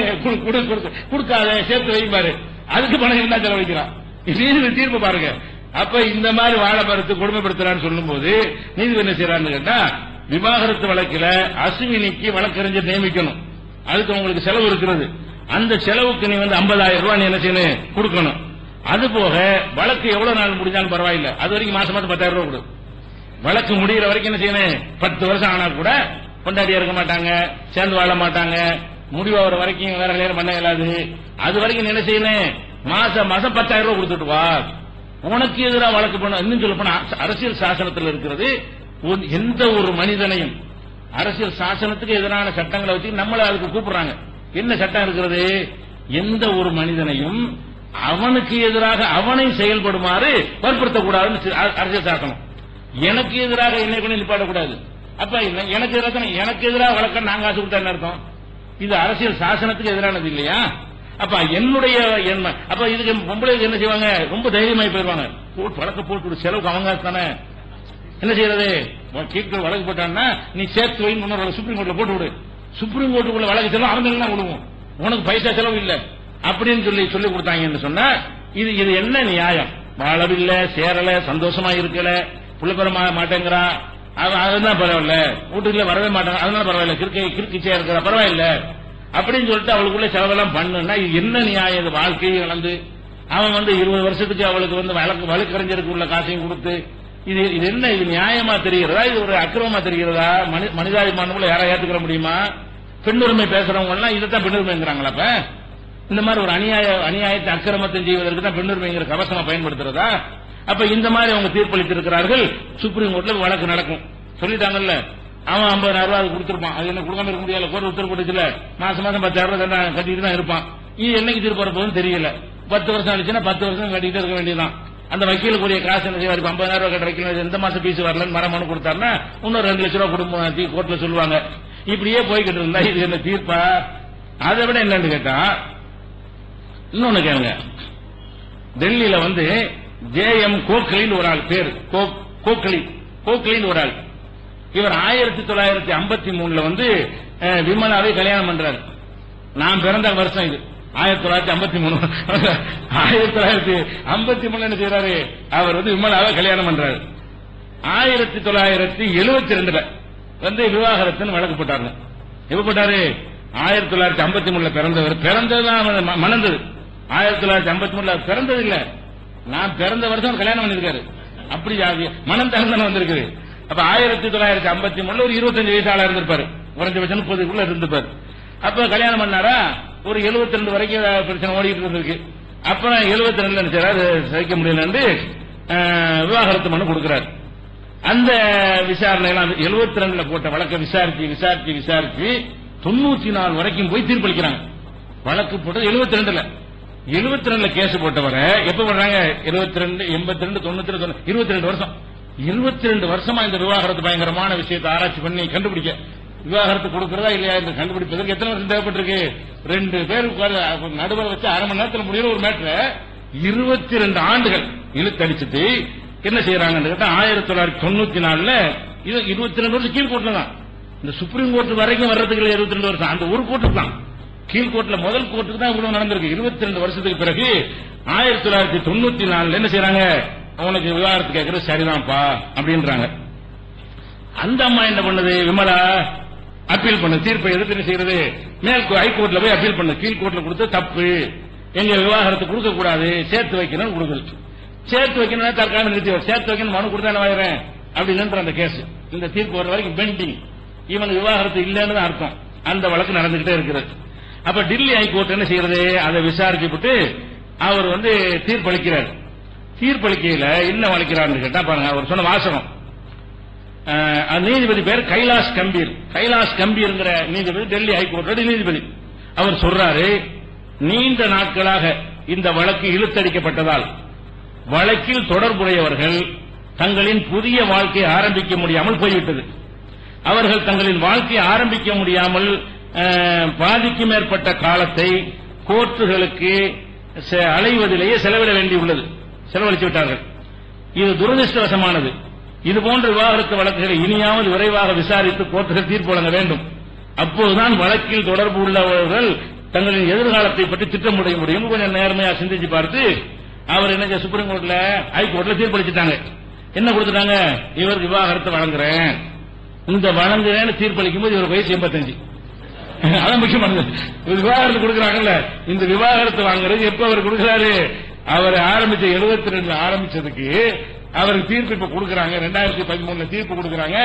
கொடுக்காத சேர்த்து வைப்பாரு, அதுக்கு பணம் என்ன செலவழிக்கிறான். தீர்ப்பு பாருங்க. அப்ப இந்த மாதிரி வாழ மறுத்து கொடுமைப்படுத்துறான்னு சொல்லும் போது நீதிபதி என்ன செய்யறான்னு கேட்டா, விவாகரத்து வழக்கில் அஸ்வினிக்கு வழக்கறிஞர் நியமிக்கணும், அதுக்கு உங்களுக்கு செலவு இருக்கிறது, அந்த செலவுக்கு நீ 50,000 ரூபாய் நீ என்ன செய்யணும் கொடுக்கணும். அது போக வழக்கு எவ்வளவு நாள் முடிஞ்சாலும் பரவாயில்லை, அது வரைக்கும் மாசம் 10,000 ரூபாய் கொடு. வழக்கு முடிகிற வரைக்கும் என்ன செய்யணும், 10 வருஷம் ஆனா கூட கொண்டாடியா இருக்க மாட்டாங்க, சேர்ந்து வாழ மாட்டாங்க, முடிவாகிற வரைக்கும் வேற நேரம் பண்ண இயலாது. அது வரைக்கும் என்ன செய்யணும், மாசம் 10,000 ரூபாய் கொடுத்துட்டு வா. உனக்கு எதிராக வழக்கு பண்ண, இன்னும் சொல்ல போனா அரசியல் சாசனத்தில் இருக்கிறது, எந்த ஒரு மனிதனையும் அரசியல் சாசனத்துக்கு எதிரான சட்டங்களை வச்சு நம்மள அதுக்கு கூப்பிடுறாங்க. என்ன சட்டம் இருக்கிறது, எந்த ஒரு மனிதனையும் அவனுக்கு எதிராக அவனை செயல்படுமாறு வற்புறுத்தக்கூடாதுன்னு அரசியல் சாசனம். எனக்கு எதிராக என்னை கொண்டு நிப்பாடக்கூடாது. அப்ப எனக்கு எதிராக வழக்க நாங்க காசு கொடுத்தா அர்த்தம், இது அரசியல் சாசனத்துக்கு எதிரானது இல்லையா? அப்ப என்னுடைய அப்ப இதுக்கு பொம்பளை என்ன செய்வாங்க, ரொம்ப தைரியமாய் போயிருவாங்க, வழக்க போட்டு செலவுக்கு அவங்க தானே என்ன செய்யறது, கீழ்கள் வழக்கு போட்டான்னா நீ சேர்த்து வை, சுப்ரீம் கோர்ட்ல போட்டு விடு, சுப்ரீம் கோர்ட்டுக்குள்ள வழக்கு செலவு அவங்க எல்லாம் விடுவோம், உனக்கு பைசா செலவு இல்ல அப்படின்னு சொல்லி கொடுத்தாங்கன்னு சொன்னா இது என்ன நியாயம்? வாழவில்லை, சேரல, சந்தோஷமா இருக்கல, புள்ள பெற மாட்டேங்கிறா, அதுதான் பரவாயில்ல, வீட்டுக்குள்ள வரவே மாட்டாங்க, அதனால பரவாயில்ல, கிறுக்கிச்சையா இருக்கிற பரவாயில்ல அப்படின்னு சொல்லிட்டு அவளுக்குள்ள செலவெல்லாம் பண்ணுன்னா இது என்ன நியாயம்? இது வாழ்க்கையை இழந்து அவன் 20 வருஷத்துக்கு அவளுக்கு வழக்கறிஞருக்கு உள்ள காசையும் கொடுத்து இது என்ன? இது நியாயமா தெரிகிறதா? இது ஒரு அக்கிரமமா தெரிகிறதா? மனிதாபிமானமுள்ள யாரா ஏத்துக்கிற முடியுமா? பெண்ணுரிமை பேசுறவங்க எல்லாம் இதைத்தான் பெண்ணுரிமைங்கிறாங்களா? அப்ப இந்த மாதிரி ஒரு அநியாயத்தை அக்கிரமத்தை செய்வதற்கு தான் பெண்ணுரிமைங்கிற கவசமா பயன்படுத்துறதா? அப்ப இந்த மாதிரி அவங்க தீர்ப்பளித்திருக்கிறார்கள். சுப்ரீம் கோர்ட்ல வழக்கு நடக்கும் சொல்லிட்டாங்கல்ல. அவன் 50,000 ரூபாய் கொடுத்திருப்பான், அது என்ன கொடுக்காம இருக்க முடியல, கோர்ட் உத்தரவு போட்டுச்சுல, மாசம் 10,000 ரூபாய் கட்டிட்டு தான் இருப்பான். இது என்னைக்கு தீர்ப்பு வரப்போகுதுன்னு தெரியல. 10 வருஷம் ஆச்சுன்னா 10 வருஷம் கட்டிட்டு இருக்க வேண்டியதான். அந்த வக்கீலுக்குரிய காசு என்ன செய்வார்? 50,000 ரூபாய் கட்ட வக்கீல் எந்த மாசம் பீஸ் வரலன்னு மனு கொடுத்தாருன்னா இன்னொரு 2 லட்சம் ரூபாய் குடும்பம் கோர்ட்ல சொல்லுவாங்க. இப்படியே போய்கிட்டு இருந்தா இது என்ன தீர்ப்பா? அதை விட என்னன்னு கேட்டா இன்னொன்னு கேளுங்க. டெல்லியில ஜே.எம். கோக்லின்னு ஒரு ஆள், பேரு கோக்லின்னு ஒரு ஆள். இவர் 1953 விமலாவை கல்யாணம் பண்றாரு. நான் பிறந்த வருஷம் இது 1953. 1953 என்ன செய்யறாரு? அவர் விமலாவை கல்யாணம் பண்றாரு. 1972 விவாகரத்துன்னு வழக்கு போட்டாங்க. எப்ப போட்டாரு? 1953 பிறந்ததுதான் மணந்தது. 1953 பிறந்தது இல்ல, நான் பிறந்த வருஷம் கல்யாணம் பண்ணிருக்காரு. அப்படி மனம் தகுந்தான வந்திருக்குது. அப்ப 1953 ஒரு 25 வயசு ஆளா இருந்திருப்பாரு, குறைஞ்சபட்சம் 30க்குள்ள இருந்திருப்பாரு. அப்ப கல்யாணம் பண்ணாரா? ஒரு 72 வரைக்கும் பிரச்சனை ஓடிட்டு இருந்திருக்கு. அப்புறம் 72 அது சகிக்க முடியல, விவாகரத்து மனு கொடுக்கிறார். அந்த விசாரணை 72 போட்ட வழக்கை விசாரிச்சு 94 வரைக்கும் போய் தீர்ப்பளிக்கிறாங்க. வழக்கு போட்டது 72 கேஸ் போட்டவரை எப்ப பண்றாங்க? 72, 82, 92, 22 வருஷம். 22 வருஷமா இந்த விவாகரத்து பயங்கரமான விஷயத்தை ஆராய்ச்சி பண்ணி கண்டுபிடிக்க, விவாகரத்து கொடுக்கிறதா இல்லையா என்று கண்டுபிடிப்பதற்கு எத்தனை வருஷம் தேவைப்பட்டிருக்கு? 2 பேர் நடுவர் வச்சு அரை மணி நேரத்தில் முடிகிற ஒரு மேட்டரை 22 ஆண்டுகள் இழுத்தடிச்சுட்டு என்ன செய்யறாங்கன்னு கேட்டா 1994 இது 22 வருஷம் கீழ்கோர்ட்ல தான். இந்த சுப்ரீம் கோர்ட் வரைக்கும் வர்றதுக்கு 22 வருஷம் அந்த ஒரு கோர்ட்டுக்கு தான். கீழ்கோர்ட்ல முதல் கோர்ட்டுக்கு தான் இவ்வளவு நடந்திருக்கு. 22 வருஷத்துக்கு பிறகு 1994 என்ன செய்யறாங்க? அவனுக்கு விவாகரத்து கேட்கறது சரிதான்ப்பா அப்படின்றாங்க. அந்த அம்மா என்ன பண்ணுது? விமலா அப்பீல் பண்ண தீர்ப்பை எதிர்த்து என்ன செய்யறது? மேல் ஹைகோர்ட்ல போய் அப்பீல் பண்ண. கீழ்கோர்ட்ல கொடுத்து தப்பு, எங்க விவாகரத்து கொடுக்க கூடாது, சேர்த்து வைக்கணும் கொடுக்குது. சேர்த்து வைக்கணும் தற்காலம் நிறுத்தி சேர்த்து வைக்கணும் மனு கொடுத்தா என்ன வாங்குறேன் அப்படின்னு அந்த கேஸ் இந்த தீர்ப்பு வர வரைக்கும் பெண்டிங். இவனுக்கு விவாகரத்து இல்லைன்னு தான் அர்த்தம். அந்த வழக்கு நடந்துகிட்டே இருக்கிறது. அப்ப டெல்லி ஹைகோர்ட் என்ன செய்யறது? அதை விசாரிச்சுட்டு அவர் தீர்ப்பளிக்கிறார். தீர்ப்பளிக்கையில என்ன வலிக்கிறார் கேட்டா பாருங்க, அவர் சொன்ன வாசகம். நீதிபதி பேர் கைலாஷ் கம்பீர்ங்கிற நீதிபதி, டெல்லி ஹைகோர்ட்டோட நீதிபதி. அவர் சொல்றாரு, நீண்ட நாட்களாக இந்த வழக்கு இழுத்தடிக்கப்பட்டதால் வழக்கில் தொடர்புடையவர்கள் தங்களின் புதிய வாழ்க்கையை ஆரம்பிக்க முடியாமல் போய்விட்டது. அவர்கள் தங்களின் வாழ்க்கையை ஆரம்பிக்க முடியாமல் பாதிக்கு மேற்பட்ட காலத்தை கோர்ட்டுகளுக்கு அலைவதிலேயே செலவிட வேண்டியுள்ளது, செலவழித்து விட்டார்கள். இது துரதிருஷ்டவசமானது. இதுபோன்ற விவாகரத்து வழக்குகளை இனியாவது விரைவாக விசாரித்து கோர்ட்டுகள் தீர்ப்பு வழங்க வேண்டும். அப்போதுதான் வழக்கில் தொடர்பு உள்ளவர்கள் தங்களின் எதிர்காலத்தை பற்றி திட்டமிட முடியும். கொஞ்சம் நேர்மையா சிந்திச்சு பார்த்து அவர் என்ன சுப்ரீம் கோர்ட்ல ஹைகோர்ட்ல தீர்ப்பளிச்சுட்டாங்க. என்ன கொடுத்துட்டாங்க? இவர் விவாகரத்து வழங்குறேன். இந்த வழங்குறேன்னு தீர்ப்பளிக்கும் போது இவர் வயசு 85. அதான் முக்கியமானது. விவாகரத்து கொடுக்கறாங்கல்ல, இந்த விவாகரத்து வாங்குறது எப்ப அவர் கொடுக்கிறாரு? அவர் ஆரம்பிச்ச 72 ஆரம்பிச்சதுக்கு அவருக்கு தீர்ப்பு இப்ப கொடுக்கறாங்க. 2013 தீர்ப்பு கொடுக்கறாங்க.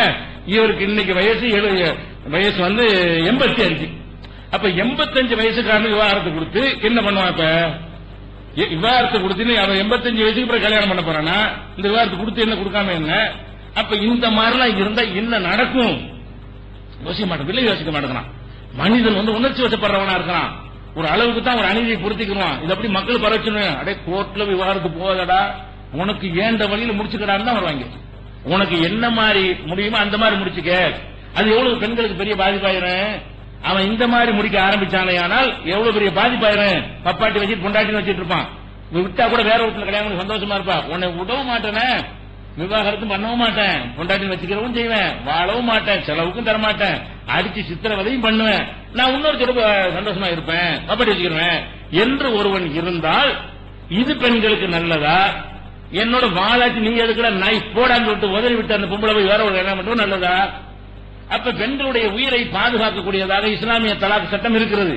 இவருக்கு இன்னைக்கு வயசு 85. அப்ப 85 வயசுக்காரனுக்கு விவாகரத்து கொடுத்து என்ன பண்ணுவான்? இப்ப விவாகரத்து கொடுத்து அவன் 85 வயசுக்கு பிறகு கல்யாணம் பண்ண போறானா? இந்த விவாகரத்து கொடுத்து என்ன கொடுக்காம என்ன? அப்ப இந்த மாதிரிலாம் இருந்தா என்ன நடக்கும்? யோசிக்க மாட்டேன், யோசிக்க மாட்டேங்கிறான். மனிதன் உணர்ச்சி வசப்படுறவனா இருக்கிறான். ஒரு அளவுக்கு தான் ஒரு அநீதியை பொருத்திக்கிறான். இது அப்படி மக்கள் பரவச்சணும். அடே கோர்ட்ல விவாகரத்து போதடா, உனக்கு ஏண்ட வழியில முடிச்சுக்கடான்னு தான் வருவாங்க. உனக்கு என்ன மாதிரி முடியுமோ அந்த மாதிரி முடிச்சுக்க. அது எவ்வளவு பெண்களுக்கு பெரிய பாதிப்பாயிரும். அவன் இந்த மாதிரி முடிக்க ஆரம்பிச்சானே ஆனால் எவ்வளவு பெரிய பாதிப்பாயிரும். பப்பாட்டி வச்சுட்டு பொண்டாட்டின்னு வச்சிட்டு இருப்பான். விட்டா கூட வேற வீட்டுல கல்யாணம் சந்தோஷமா இருப்பா. உன்னை விடவும் மாட்டேனே, விவாகரத்தும் பண்ணவும் மாட்டேன், பொண்டாட்டி வச்சுக்கிறவும் செய்வேன், வாழவும் மாட்டேன், செலவுக்கும் தரமாட்டேன், அடிச்சு சித்திரவதையும் பண்ணுவேன், நான் இன்னொரு சந்தோஷமா இருப்பேன், பப்பாட்டி வச்சுக்கிறேன் என்று ஒருவன் இருந்தால் இது பெண்களுக்கு நல்லதா என்னோட வாழாச்சு நீ எதுக்குற நைஃப் போடான்னு விட்டு உதறி விட்டு அந்த பொம்பளை போய் வேற ஒரு கல்யாணம் பண்ணுவோம் நல்லதா? அப்ப பெண்களுடைய உயிரை பாதுகாக்கக்கூடியதாக இஸ்லாமிய தலாக் சட்டம் இருக்கிறது.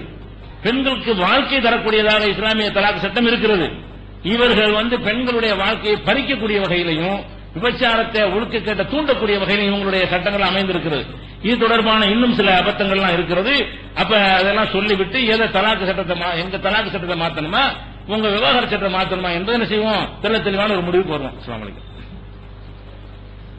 பெண்களுக்கு வாழ்க்கை தரக்கூடியதாக இஸ்லாமிய தலாக் சட்டம் இருக்கிறது. இவர்கள் பெண்களுடைய வாழ்க்கையை பறிக்கக்கூடிய வகையிலையும் விபச்சாரத்தை ஒழுக்கக்கேட்ட தூண்டக்கூடிய வகையிலும் இவங்களுடைய சட்டங்கள் அமைந்திருக்கிறது. இது தொடர்பான இன்னும் சில அபத்தங்கள்லாம் இருக்கிறது. அப்ப அதெல்லாம் சொல்லிவிட்டு எங்க தலாக்கு சட்டத்தை மாத்தணுமா உங்க விவாகர சட்டத்தை மாத்தணுமா என்பதை என்ன செய்வோம் தெளிவான ஒரு முடிவுக்கு வருவோம். அஸ்ஸலாமு அலைக்கும்.